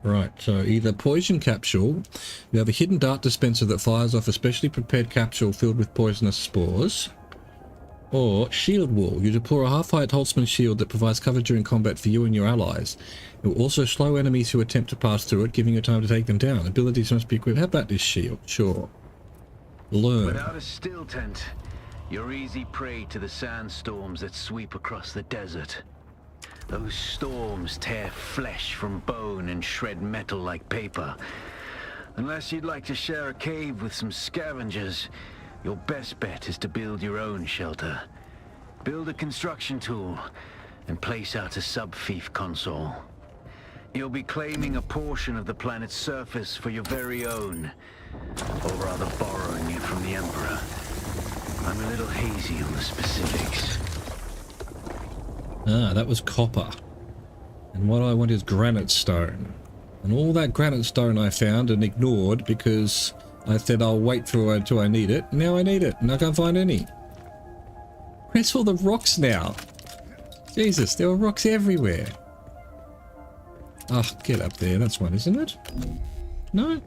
Right, so either poison capsule, you have a hidden dart dispenser that fires off a specially prepared capsule filled with poisonous spores, or shield wall. You deploy a half-height Holtzman shield that provides cover during combat for you and your allies. It will also slow enemies who attempt to pass through it, giving you time to take them down. Abilities must be equipped. How about this shield? Sure. Learn. Without a still tent, you're easy prey to the sandstorms that sweep across the desert. Those storms tear flesh from bone and shred metal like paper. Unless you'd like to share a cave with some scavengers, your best bet is to build your own shelter. Build a construction tool and place out a sub-fief console. You'll be claiming a portion of the planet's surface for your very own, or rather borrowing it from the Emperor. I'm a little hazy on the specifics. Ah, that was copper. And what I want is granite stone. And all that granite stone I found and ignored because I said I'll wait for it until I need it. Now I need it, and I can't find any. Where's all the rocks now? Jesus, there were rocks everywhere. Ah, oh, get up there. That's one, isn't it? No?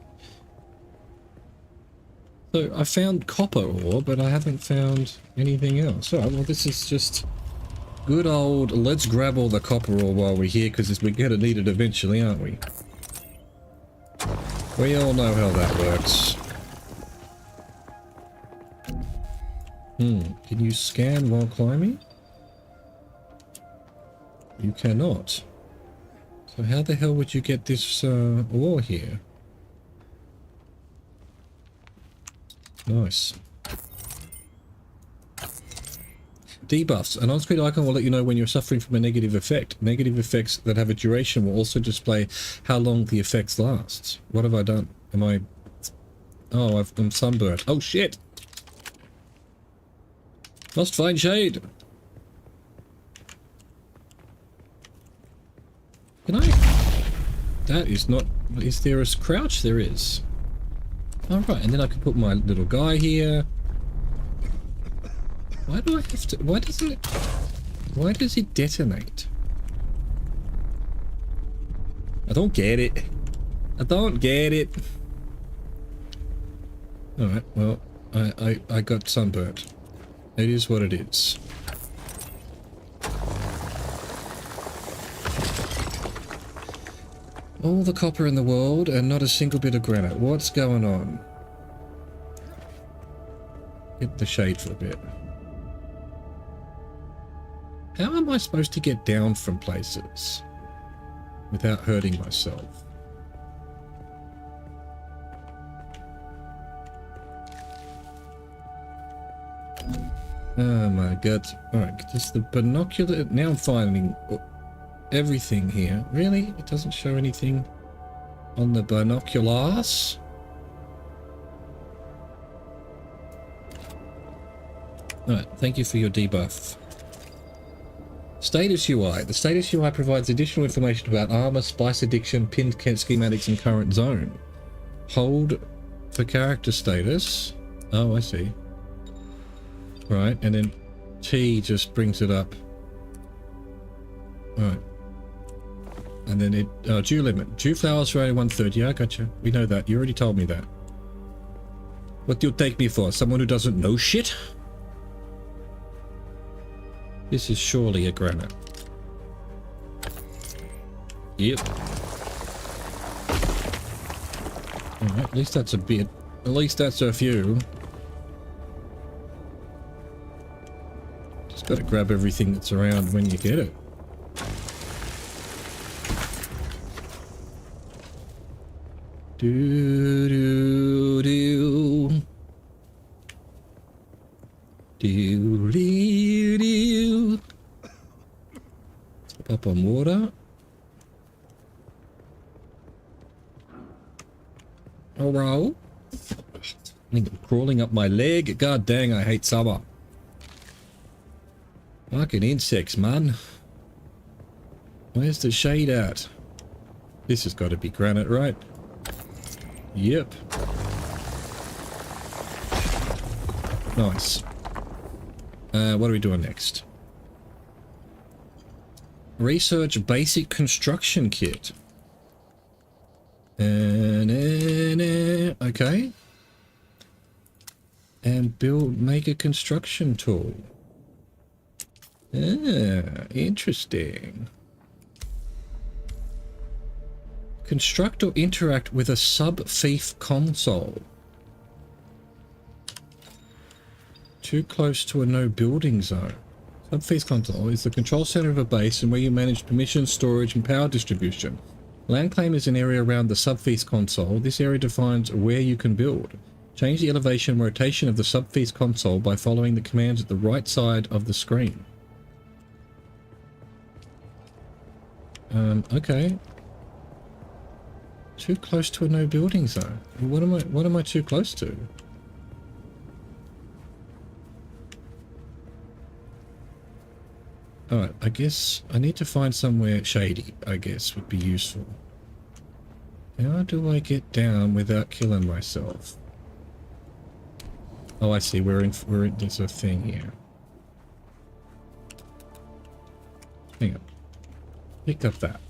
So I found copper ore, but I haven't found anything else. Alright, well this is just good old let's grab all the copper ore while we're here, because we're going to need it eventually, aren't we? We all know how that works. Can you scan while climbing? You cannot. So how the hell would you get this ore here? Nice. Debuffs. An on-screen icon will let you know when you're suffering from a negative effect. Negative effects that have a duration will also display how long the effects last. What have I done? Am I... Oh, I'm sunburned. Oh, shit! Must find shade. Can I... That is not... Is there a crouch? There is. Alright, and then I can put my little guy here. Why do I have to... Why doesn't it... Why does it detonate? I don't get it. I don't get it. Alright, well, I got sunburnt. It is what it is. All the copper in the world and not a single bit of granite. What's going on? Get the shade for a bit. How am I supposed to get down from places without hurting myself? Oh my god. Alright, just the binocular... Now I'm finding everything here. Really? It doesn't show anything on the binoculars? Alright, thank you for your debuff. Status UI. The status UI provides additional information about armor, spice addiction, pinned schematics, and current zone. Hold for character status. Oh, I see. Right, and then T just brings it up. Right. And then it... dew limit. Dew flowers for only 1/3. Yeah, I gotcha. We know that. You already told me that. What do you take me for? Someone who doesn't know shit? This is surely a granite. Yep. Alright, at least that's a bit. At least that's a few. Just gotta grab everything that's around when you get it. Do do do. Do do do. Top up on water. Alright. I think I'm crawling up my leg. God dang, I hate summer. Fucking insects, man. Where's the shade at? This has got to be granite, right? Yep. Nice. What are we doing next? Research basic construction kit. Okay. And make a construction tool. Ah, interesting. Construct or interact with a sub-thief console. Too close to a no building zone. Sub-thief console is the control center of a base and where you manage permissions, storage, and power distribution. Land claim is an area around the sub-thief console. This area defines where you can build. Change the elevation and rotation of the sub-thief console by following the commands at the right side of the screen. Okay. Too close to a no building zone. What am I too close to? Alright, I guess I need to find somewhere shady, I guess, would be useful. How do I get down without killing myself? Oh, I see, there's a thing here. Hang on. Pick up that.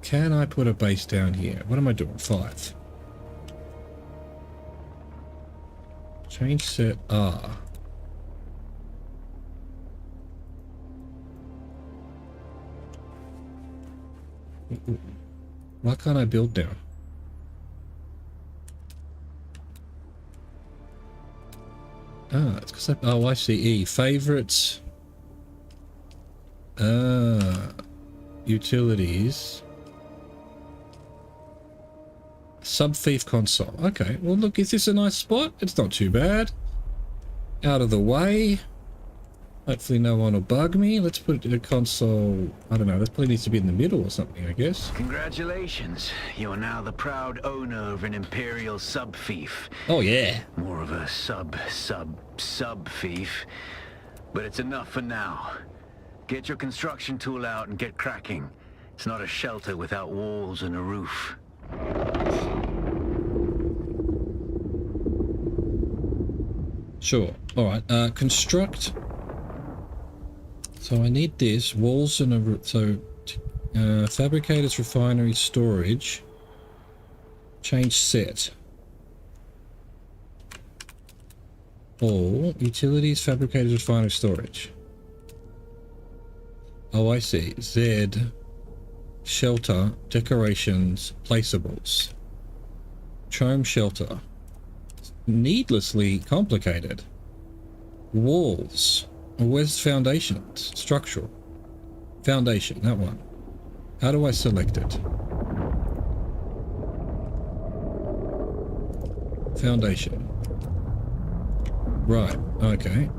Can I put a base down here? What am I doing? 5. Change set R. Why can't I build down? Ah, it's because oh, I see. E. Favorites. Utilities. Sub-thief console. Okay, well look, is this a nice spot? It's not too bad. Out of the way. Hopefully no one will bug me. Let's put the console, I don't know, this probably needs to be in the middle or something, I guess. Congratulations. You're now the proud owner of an Imperial sub-fief. Oh yeah. More of a sub-fief. But it's enough for now. Get your construction tool out and get cracking. It's not a shelter without walls and a roof. Sure. Alright, construct. So I need this, walls and a roof. So, fabricators, refinery, storage. Change set. All utilities, fabricators, refinery, storage. Oh, I see. Z, shelter, decorations, placeables. Chome shelter. Needlessly complicated. Walls. Where's foundations? Structural. Foundation, that one. How do I select it? Foundation. Right, okay.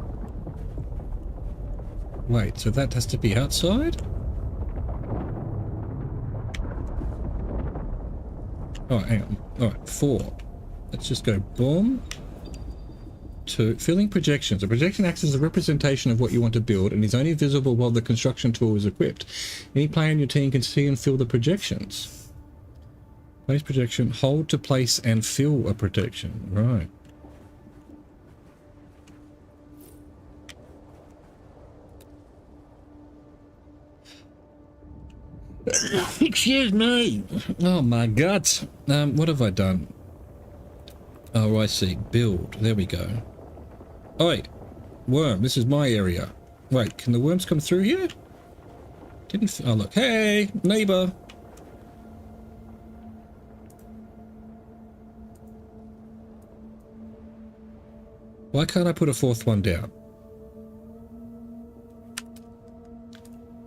Wait, so that has to be outside? Oh, hang on. Alright, 4. Let's just go boom. 2. Filling projections. A projection acts as a representation of what you want to build and is only visible while the construction tool is equipped. Any player in your team can see and fill the projections. Place projection. Hold to place and fill a projection. Right. Excuse me. Oh my god. What have I done? Oh, I see. Build. There we go. Oi, worm. This is my area. Wait, can the worms come through here? Oh, look. Hey, neighbor. Why can't I put a 4th one down?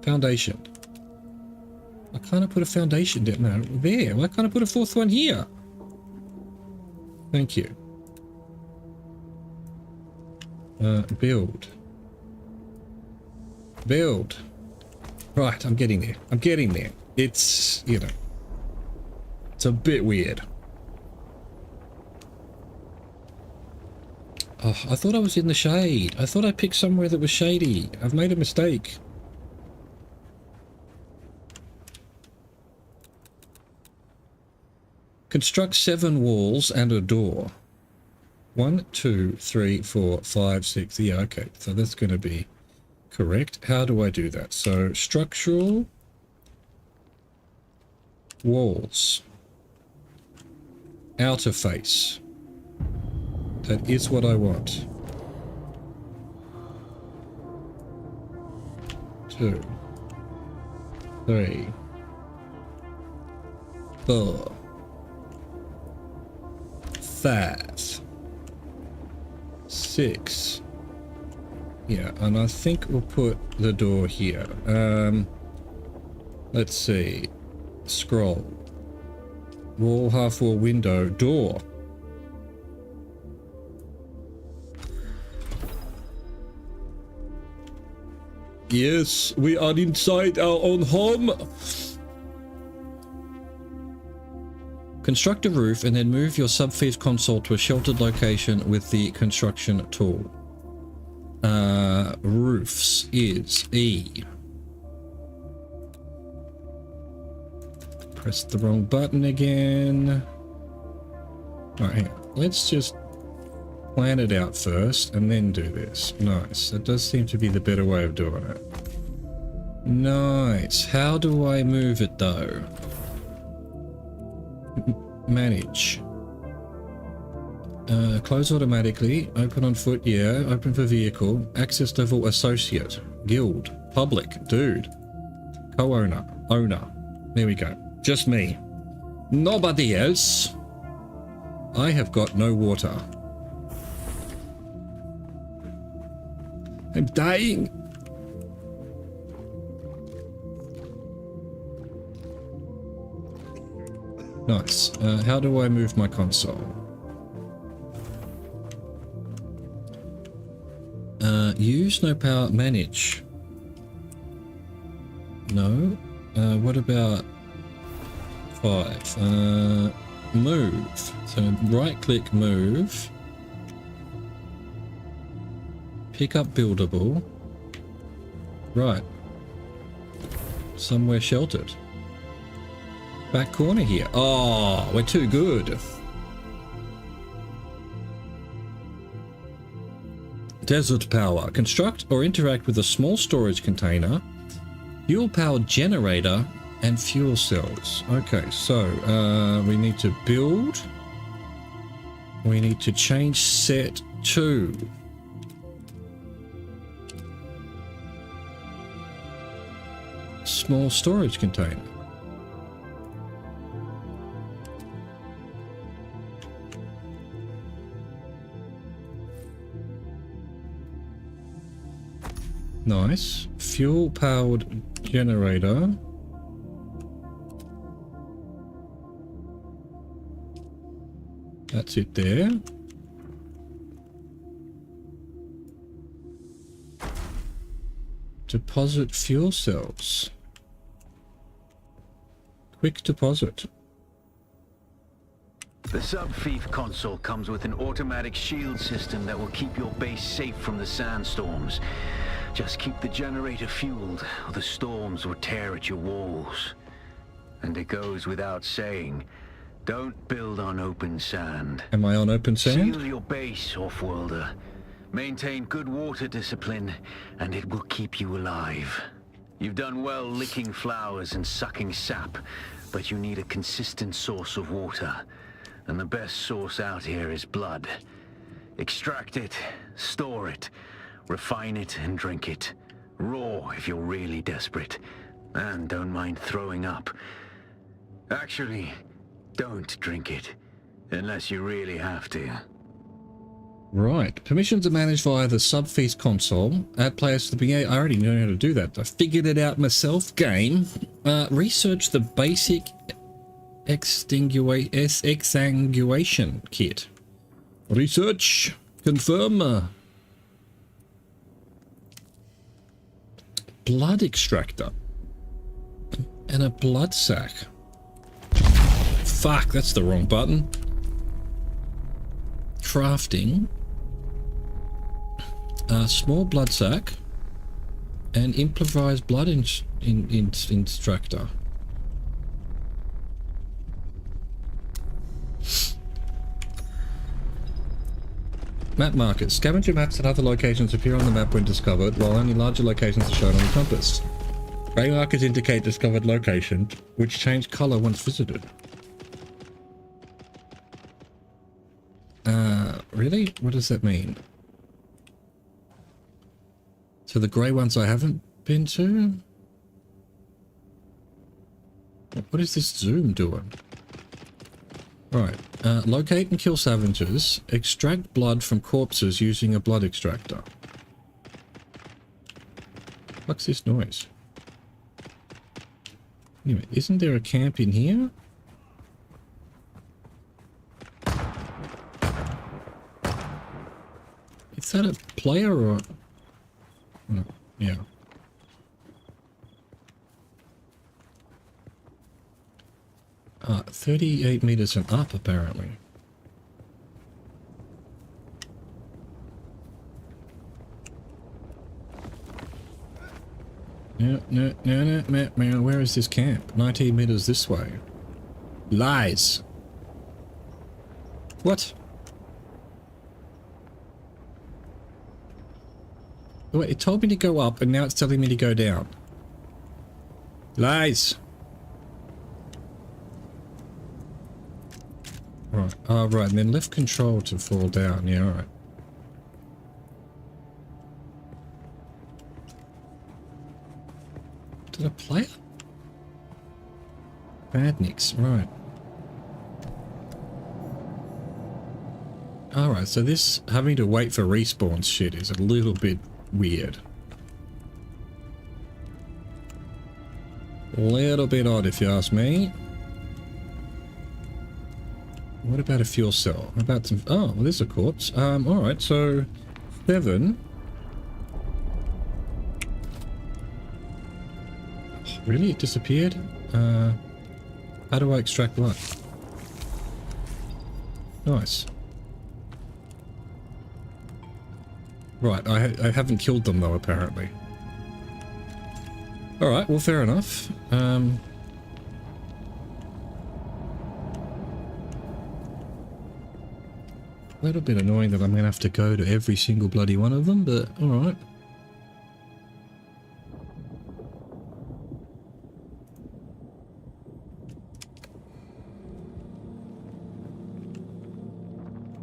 Foundation. Why can't I put a foundation down? No, there. Why can't I put a 4th one here? Thank you. Build. Build. Right, I'm getting there. I'm getting there. It's, you know, it's a bit weird. Oh, I thought I was in the shade. I thought I picked somewhere that was shady. I've made a mistake. Construct 7 walls and a door. 1, 2, 3, 4, 5, 6. Yeah, okay. So that's going to be correct. How do I do that? So structural walls. Outer face. That is what I want. 2, 3, 4, 5, 6. Yeah, and I think we'll put the door here. Let's see. Scroll. Wall, half wall, window, door. Yes, we are inside our own home. Construct a roof and then move your subfief console to a sheltered location with the construction tool. Roofs is E. Press the wrong button again. Alright, hang on. Let's just plan it out first and then do this. Nice. That does seem to be the better way of doing it. Nice. How do I move it though? Manage. Close automatically. Open on foot, yeah. Open for vehicle. Access level associate. Guild. Public. Dude. Co-owner. Owner. There we go. Just me. Nobody else. I have got no water. I'm dying. Nice. How do I move my console? Use no power. Manage. No. What about 5? Move. So right click move. Pick up buildable. Right. Somewhere sheltered. Back corner here. Oh, we're too good. Desert power. Construct or interact with a small storage container, fuel powered generator, and fuel cells. Okay, so we need to build. We need to change set to small storage container. Nice. Fuel powered generator. That's it there. Deposit fuel cells. Quick deposit. The sub-thief console comes with an automatic shield system that will keep your base safe from the sandstorms. Just keep the generator fueled, or the storms will tear at your walls. And it goes without saying, don't build on open sand. Am I on open sand? Seal your base, off-worlder. Maintain good water discipline, and it will keep you alive. You've done well licking flowers and sucking sap, but you need a consistent source of water. And the best source out here is blood. Extract it, store it, refine it, and drink it. Raw if you're really desperate. And don't mind throwing up. Actually, don't drink it. Unless you really have to. Right. Permissions are managed via the sub-feast console. Add players to the beginning. I already know how to do that. I figured it out myself. Game. Research the basic exsanguation kit. Research. Confirm. Blood extractor. And a blood sac. Fuck, that's the wrong button. Crafting. A small blood sac. And improvised blood instructor. Map markers. Scavenger maps and other locations appear on the map when discovered, while only larger locations are shown on the compass. Grey markers indicate discovered locations, which change colour once visited. Really? What does that mean? So the grey ones I haven't been to? What is this zoom doing? Right. Locate and kill scavengers. Extract blood from corpses using a blood extractor. What's this noise? Anyway, isn't there a camp in here? Is that a player or... Oh, yeah. 38 meters and up, apparently. No, where is this camp? 19 meters this way. Lies. What? Wait, it told me to go up and now it's telling me to go down. Lies. Right, right, and then left control to fall down, yeah, alright. Did I play it? Badniks, right. Alright, so this having to wait for respawn shit is a little bit weird. A little bit odd if you ask me. What about a fuel cell? How about some... Oh, well, there's a corpse. Alright, so... 7. Really? It disappeared? How do I extract blood? Nice. Right, I haven't killed them though, apparently. Alright, well, fair enough. A little bit annoying that I'm going to have to go to every single bloody one of them, but alright.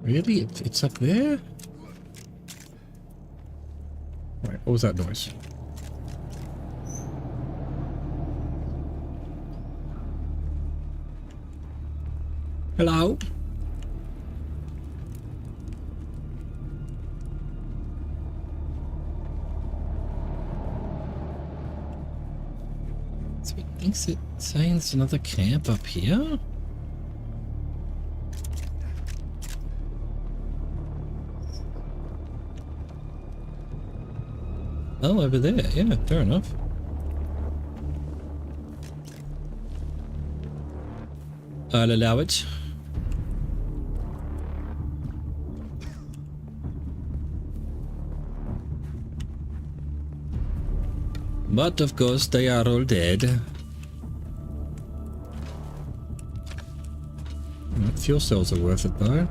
Really? It's up there? Wait, what was that noise? Hello? So it thinks it's saying there's another camp up here? Oh, over there. Yeah, fair enough. I'll allow it. But of course they are all dead. Fuel cells are worth it though.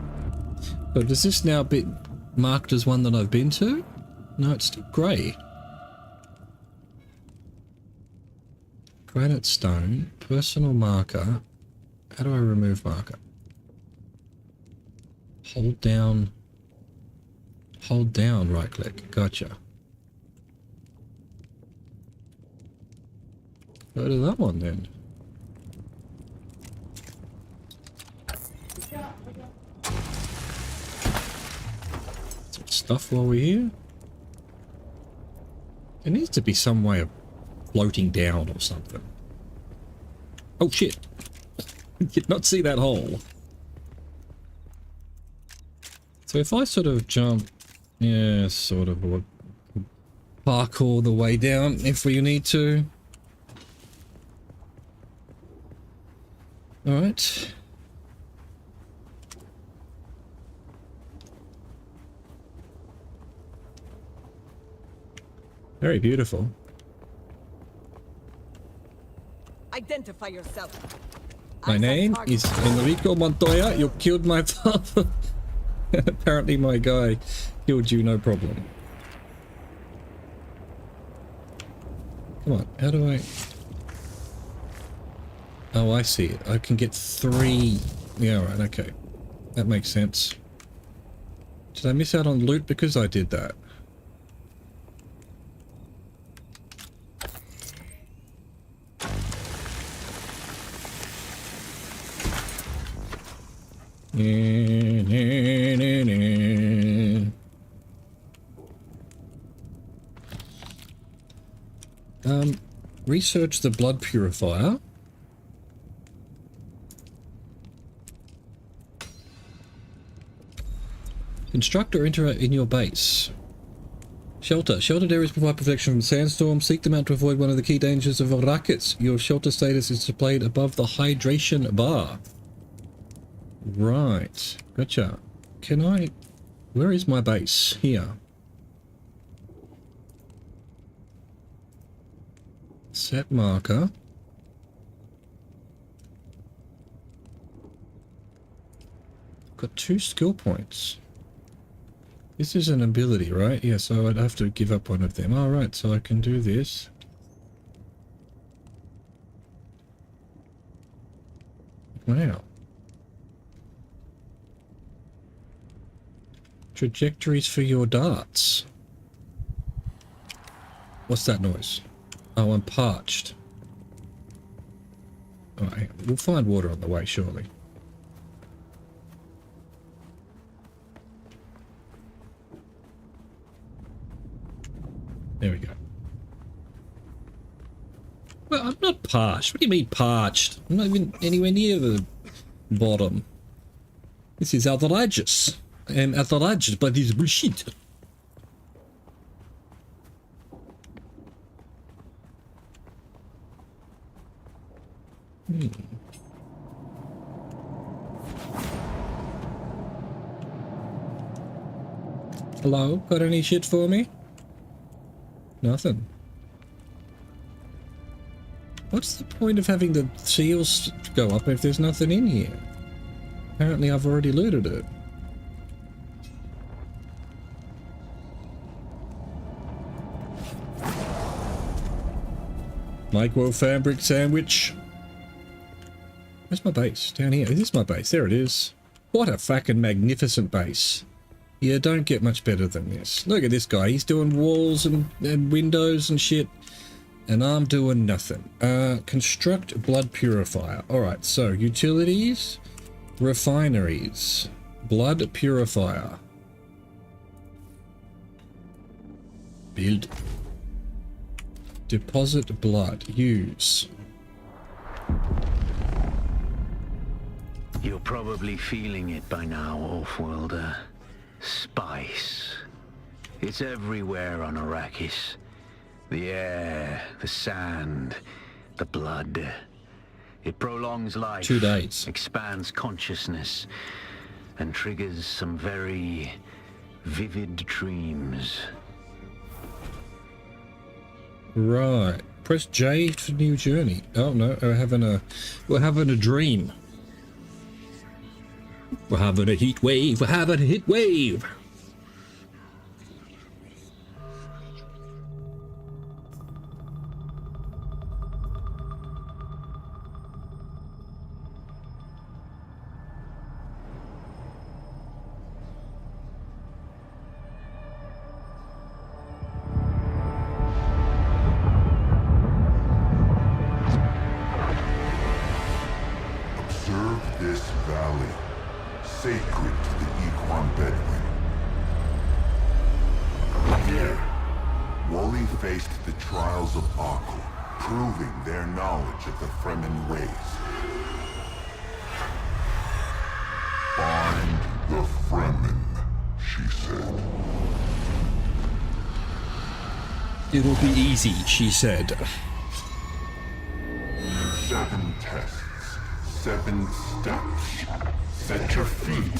So does this now be marked as one that I've been to? No, it's still grey. Granite stone, personal marker. How do I remove marker? Hold down, right click. Gotcha. Go to that one then. Some stuff while we're here. There needs to be some way of floating down or something. Oh shit. Did not see that hole. So if I sort of jump, yeah, sort of, or parkour the way down if we need to. Alright. Very beautiful. Identify yourself. My name is Enrico Montoya. You killed my father. Apparently my guy killed you, no problem. Come on, how do I... Oh, I see it. I can get 3... Yeah, right, okay. That makes sense. Did I miss out on loot because I did that? Research the blood purifier. Construct or enter in your base. Shelter. Sheltered areas provide protection from sandstorms. Seek them out to avoid one of the key dangers of rockets. Your shelter status is displayed above the hydration bar. Right. Gotcha. Can I... Where is my base? Here. Set marker. Got 2 skill points. This is an ability, right? Yeah, so I'd have to give up one of them. Alright, so I can do this. Wow. Trajectories for your darts. What's that noise? Oh, I'm parched. Alright, we'll find water on the way, surely. There we go. Well, I'm not parched. What do you mean parched? I'm not even anywhere near the bottom. This is outrageous. I'm outraged by this bullshit. Hello? Got any shit for me? Nothing. What's the point of having the seals go up if there's nothing in here? Apparently I've already looted it. Micro fabric sandwich. Where's my base? Down here. Is this my base? There it is. What a fucking magnificent base. Yeah, don't get much better than this. Look at this guy. He's doing walls and windows and shit. And I'm doing nothing. Construct blood purifier. Alright, so utilities, refineries, blood purifier. Build. Deposit blood. Use. You're probably feeling it by now, Offworlder. Spice. It's everywhere on Arrakis. The air, the sand, the blood. It prolongs life. 2 days. Expands consciousness. And triggers some very vivid dreams. Right. Press J for new journey. Oh no, we're having a dream. We're having a heat wave. We're having a heat wave. Observe this valley, sacred to the Equan Bedouin. Here, Wally faced the trials of Aku, proving their knowledge of the Fremen ways. Find the Fremen, she said. It'll be easy, she said. 7 tests, 7 steps. Set your feet.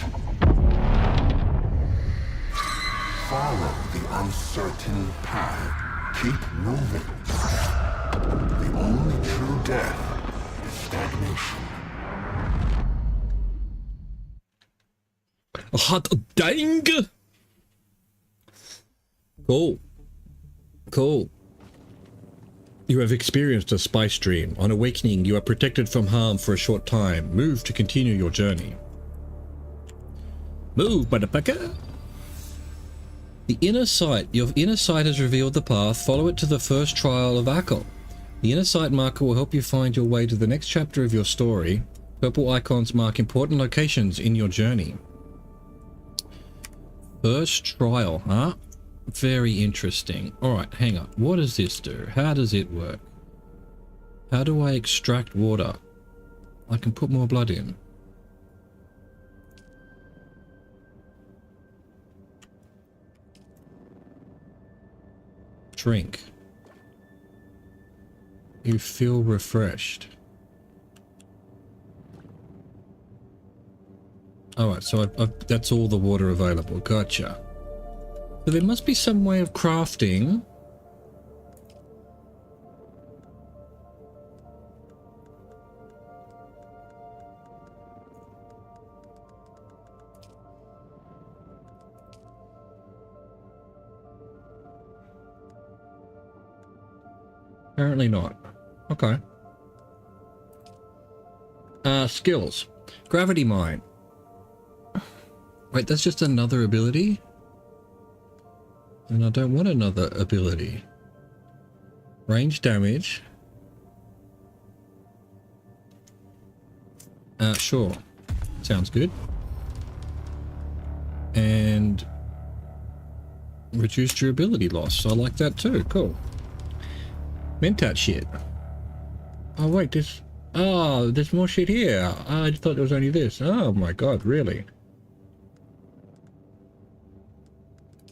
Follow the uncertain path. Keep moving. The only true death is stagnation. Hot dang! Cool. Cool. You have experienced a spice dream. On awakening, you are protected from harm for a short time. Move to continue your journey. Move, motherfucker! The inner sight. Your inner sight has revealed the path. Follow it to the first trial of Akko. The inner sight marker will help you find your way to the next chapter of your story. Purple icons mark important locations in your journey. First trial, huh? Very interesting. Alright, hang on. What does this do? How does it work? How do I extract water? I can put more blood in. Drink. You feel refreshed. Alright, so that's all the water available. Gotcha. So there must be some way of crafting. Apparently not. Okay. Skills. Gravity mine. Wait, that's just another ability? And I don't want another ability. Range damage. Sure. Sounds good. And reduced durability loss. I like that too. Cool. Mentat shit. Oh wait, this... Oh, there's more shit here. I just thought there was only this. Oh my god, really?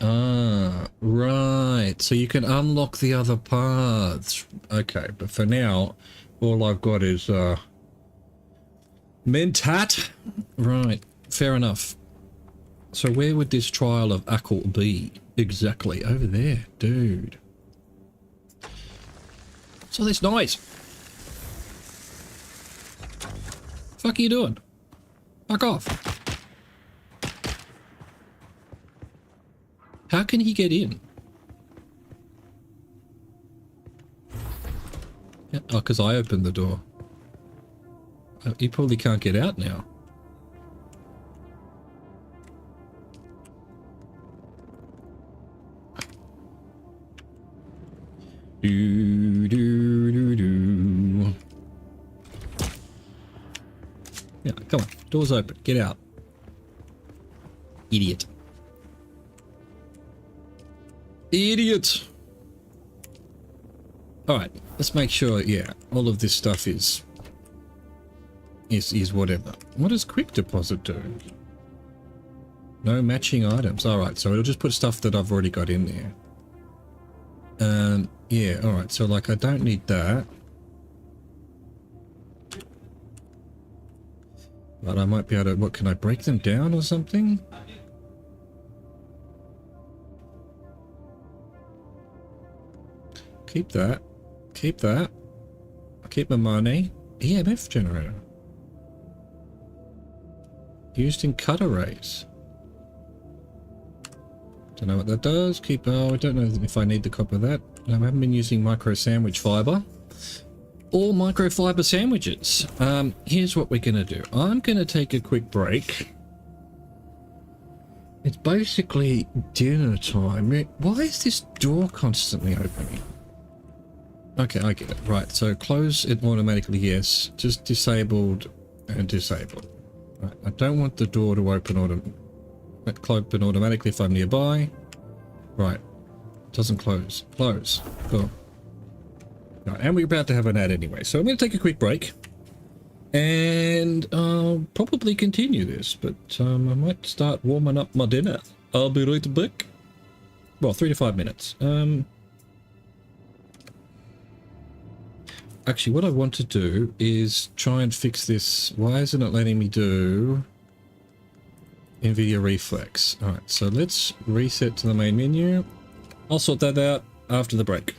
Ah, right. So you can unlock the other paths. Okay, but for now, all I've got is Mentat. Right, fair enough. So where would this trial of Akul be? Exactly, over there, dude. So this noise. Fuck are you doing? Fuck off. How can he get in? Yeah, oh, because I opened the door. He probably can't get out now. Do, do, do, do. Yeah, come on. Door's open. Get out. Idiot. Idiot! Alright, let's make sure, yeah, all of this stuff is whatever. What does quick deposit do? No matching items. Alright, so it'll just put stuff that I've already got in there. Yeah, alright, so like I don't need that. But I might be able to, what, can I break them down or something? Keep that. Keep that. I'll keep my money. EMF generator. Used in cut arrays. Don't know what that does. Keep, oh, I don't know if I need the copper of that. No, I haven't been using micro sandwich fiber. Or microfiber sandwiches. Here's what we're going to do. I'm going to take a quick break. It's basically dinner time. Why is this door constantly opening? Okay, I get it. Right, so close it automatically, yes. Just disabled and disabled. Right, I don't want the door to open automatically if I'm nearby. Right, doesn't close. Close. Cool. Right, and we're about to have an ad anyway, so I'm going to take a quick break. And I'll probably continue this, but I might start warming up my dinner. I'll be right back. Well, 3 to 5 minutes. Actually, what I want to do is try and fix this. Why isn't it letting me do NVIDIA Reflex? Alright, so let's reset to the main menu. I'll sort that out after the break.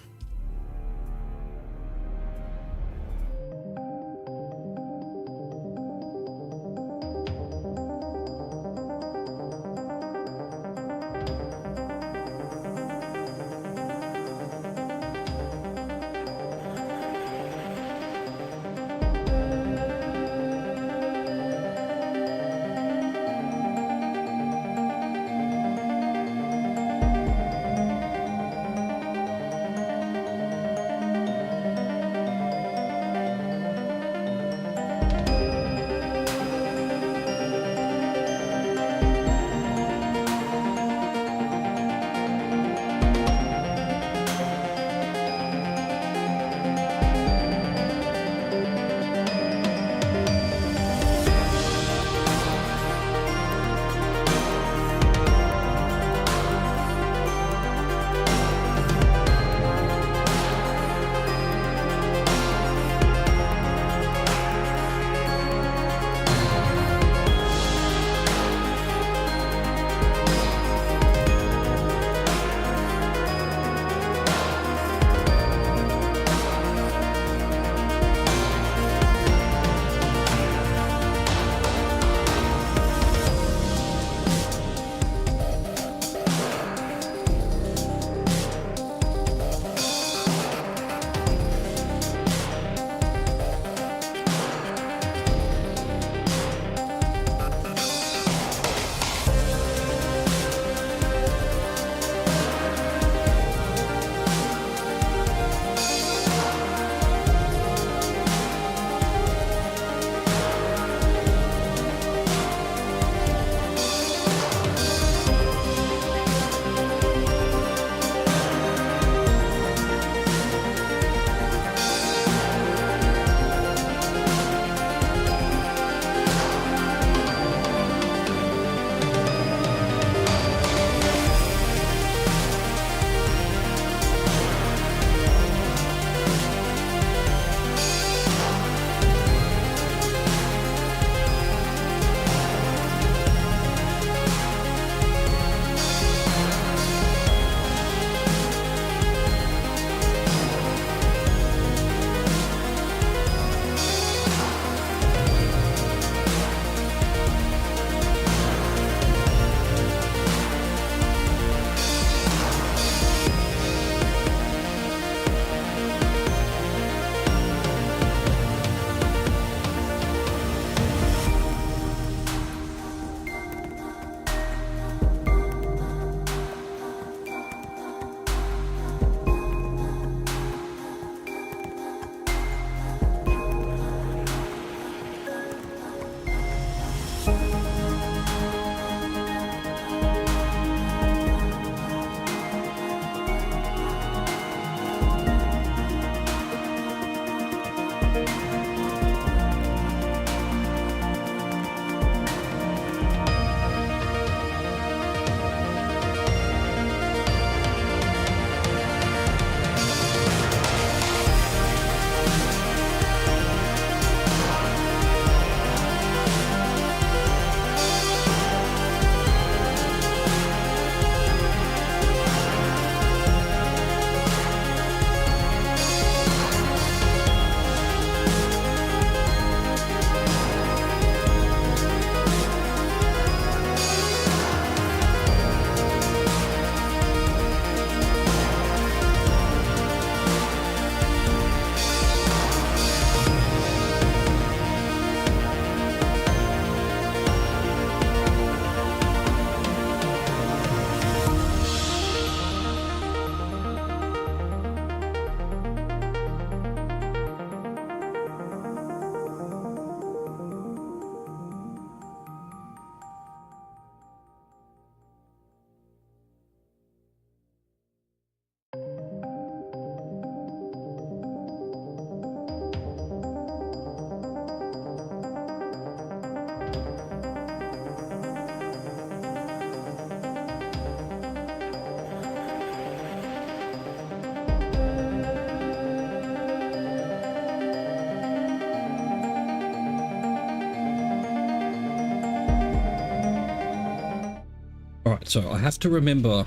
Right, so I have to remember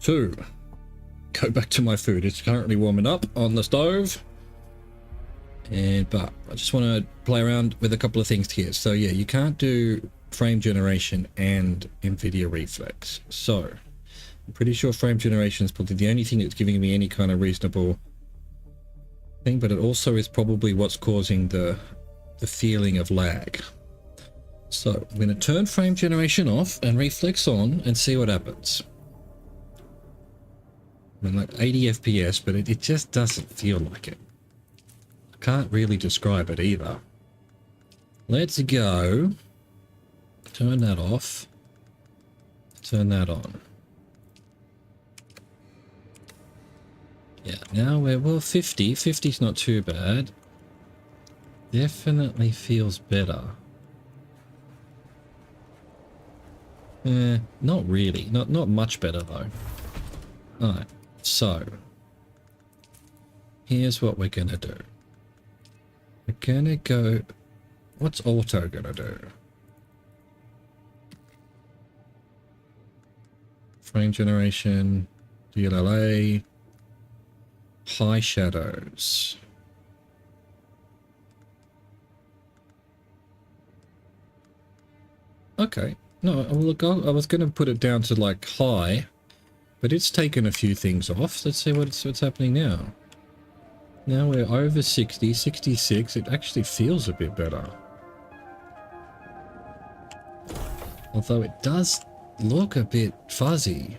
to go back to my food. It's currently warming up on the stove. But I just want to play around with a couple of things here. So yeah, you can't do frame generation and NVIDIA reflex. So I'm pretty sure frame generation is probably the only thing that's giving me any kind of reasonable thing, but it also is probably what's causing the feeling of lag. So I'm going to turn frame generation off and reflex on and see what happens. I mean, like 80 FPS, but it just doesn't feel like it. I can't really describe it either. Let's go. Turn that off. Turn that on. Yeah, now we're, well, 50. 50's not too bad. Definitely feels better. Not really. Not much better, though. Alright, so. Here's what we're gonna do. We're gonna go... What's auto gonna do? Frame generation, DLLA, high shadows. Okay. No, look, I was going to put it down to like high, but it's taken a few things off. Let's see what's happening now. Now we're over 60, 66. It actually feels a bit better. Although it does look a bit fuzzy.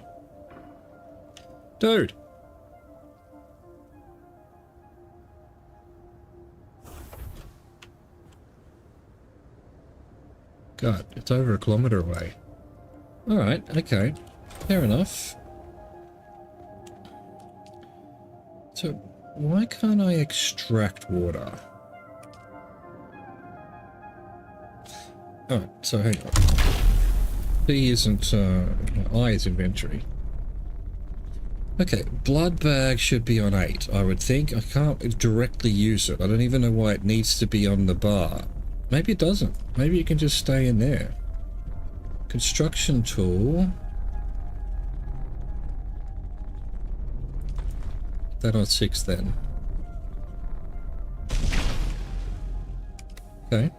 Dude! God, it's over a kilometer away. Alright, okay. Fair enough. So, why can't I extract water? Alright, so hang on. B isn't, I is inventory. Okay, blood bag should be on 8, I would think. I can't directly use it. I don't even know why it needs to be on the bar. Maybe it doesn't. Maybe it can just stay in there. Construction tool. That on 6 then. Okay.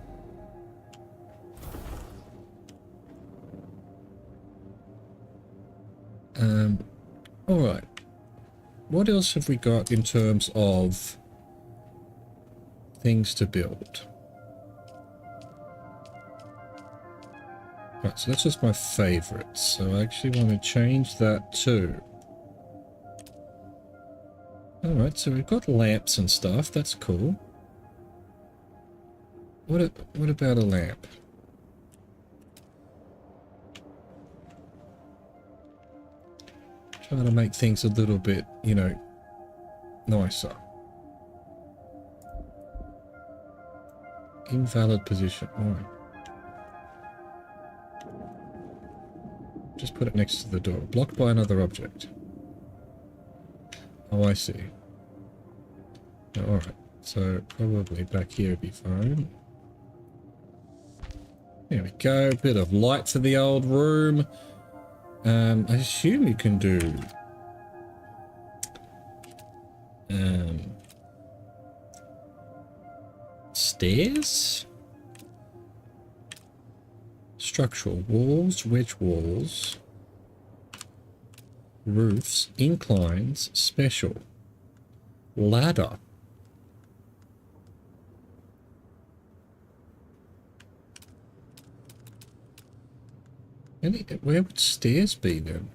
Alright. What else have we got in terms of things to build? Right, so that's just my favorites. So I actually want to change that too. Alright, so we've got lamps and stuff. That's cool. What about a lamp? Trying to make things a little bit, you know, nicer. Invalid position. Alright. Just put it next to the door. Blocked by another object. Oh, I see. Alright. So, probably back here would be fine. There we go. Bit of light for the old room. I assume you can do... stairs? Structural walls, wedge walls, roofs, inclines, special, ladder. Where would stairs be then?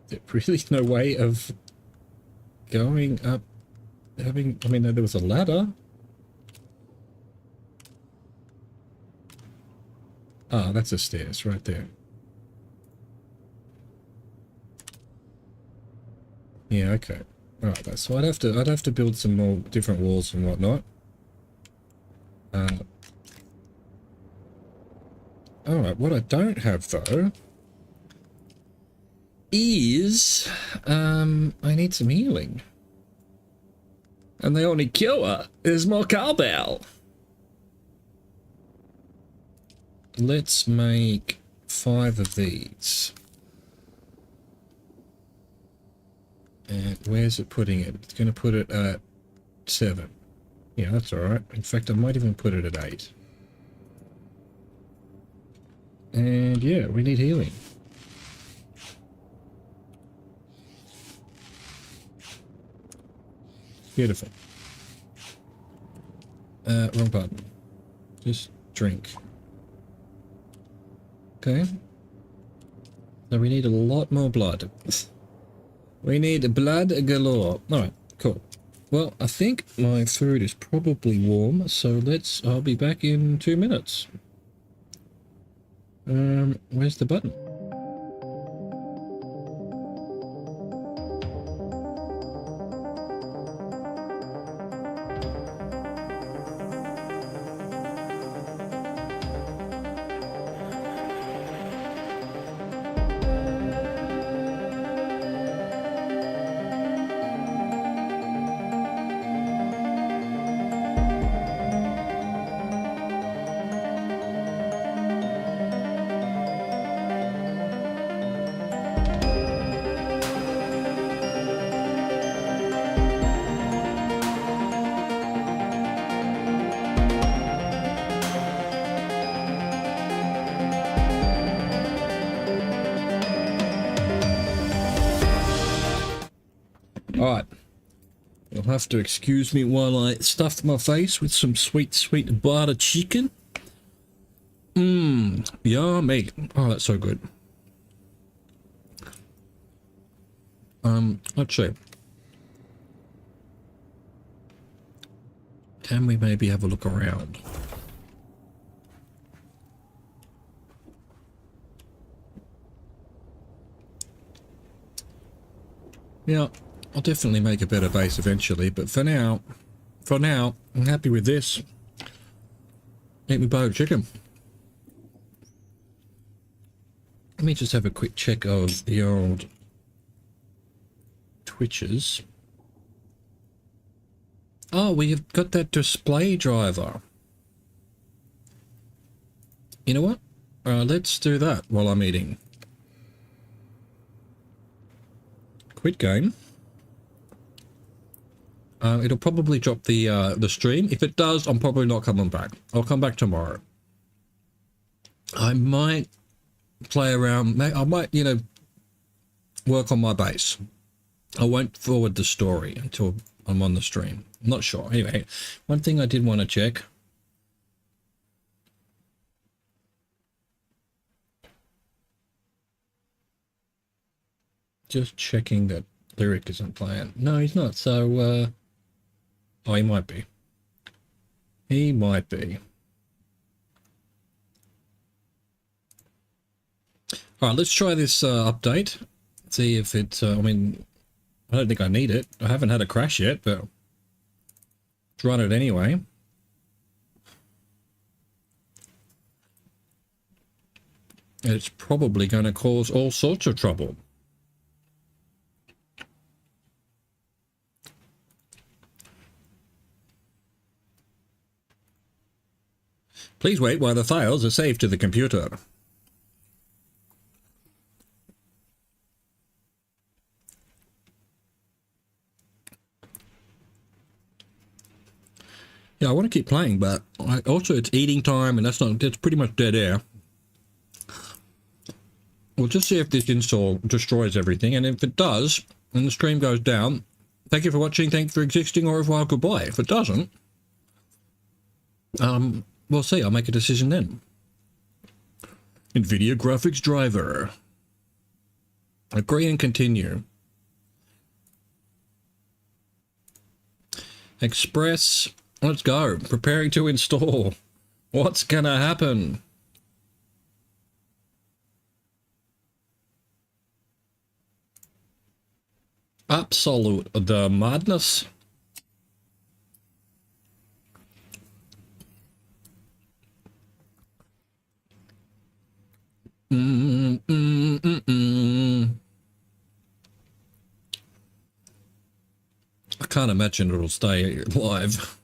There really no way of going up, having, I mean, there was a ladder. Ah, that's a stairs right there. Yeah, okay. Alright, so I'd have to build some more different walls and whatnot. Alright, what I don't have though is I need some healing. And the only cure is more cowbell. let's make 5 of these. And where's it putting it? It's going to put it at 7. Yeah, that's alright. In fact, I might even put it at 8. And yeah, we need healing. Beautiful. Wrong button. Just drink. Okay. So we need a lot more blood. We need blood galore. Alright, cool. Well, I think my food is probably warm, so I'll be back in 2 minutes. Where's the button? Alright. You'll have to excuse me while I stuff my face with some sweet, sweet butter chicken. Mmm, yummy. Oh, that's so good. Let's see. Can we maybe have a look around? Yeah, I'll definitely make a better base eventually, but for now, I'm happy with this. Eat me boiled chicken. Let me just have a quick check of the old Twitches. Oh, we have got that display driver. You know what? Let's do that while I'm eating. Quit game. It'll probably drop the stream. If it does, I'm probably not coming back. I'll come back tomorrow. I might play around. I might, you know, work on my base. I won't forward the story until I'm on the stream. I'm not sure. Anyway, one thing I did want to check. Just checking that Lyric isn't playing. No, he's not. So, oh, he might be. He might be. All right, let's try this update. See if it, I mean, I don't think I need it. I haven't had a crash yet, but let's run it anyway. It's probably going to cause all sorts of trouble. Please wait while the files are saved to the computer. Yeah, I want to keep playing, but also it's eating time, and that's pretty much dead air. We'll just see if this install destroys everything, and if it does, and the stream goes down, thank you for watching, thank you for existing, au revoir, goodbye. If it doesn't, we'll see, I'll make a decision then. NVIDIA graphics driver. Agree and continue. Express. Let's go. Preparing to install. What's gonna happen? Absolute the madness. I can't imagine it'll stay live.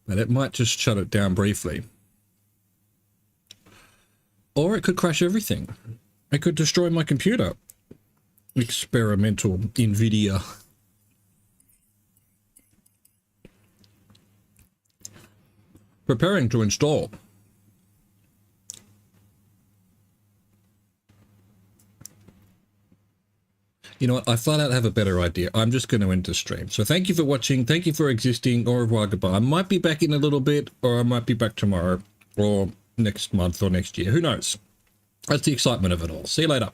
But it might just shut it down briefly. Or it could crash everything. It could destroy my computer. Experimental NVIDIA. Preparing to install. You know what? I flat out have a better idea. I'm just going to end the stream. So thank you for watching. Thank you for existing. Au revoir, goodbye. I might be back in a little bit, or I might be back tomorrow, or next month, or next year. Who knows? That's the excitement of it all. See you later.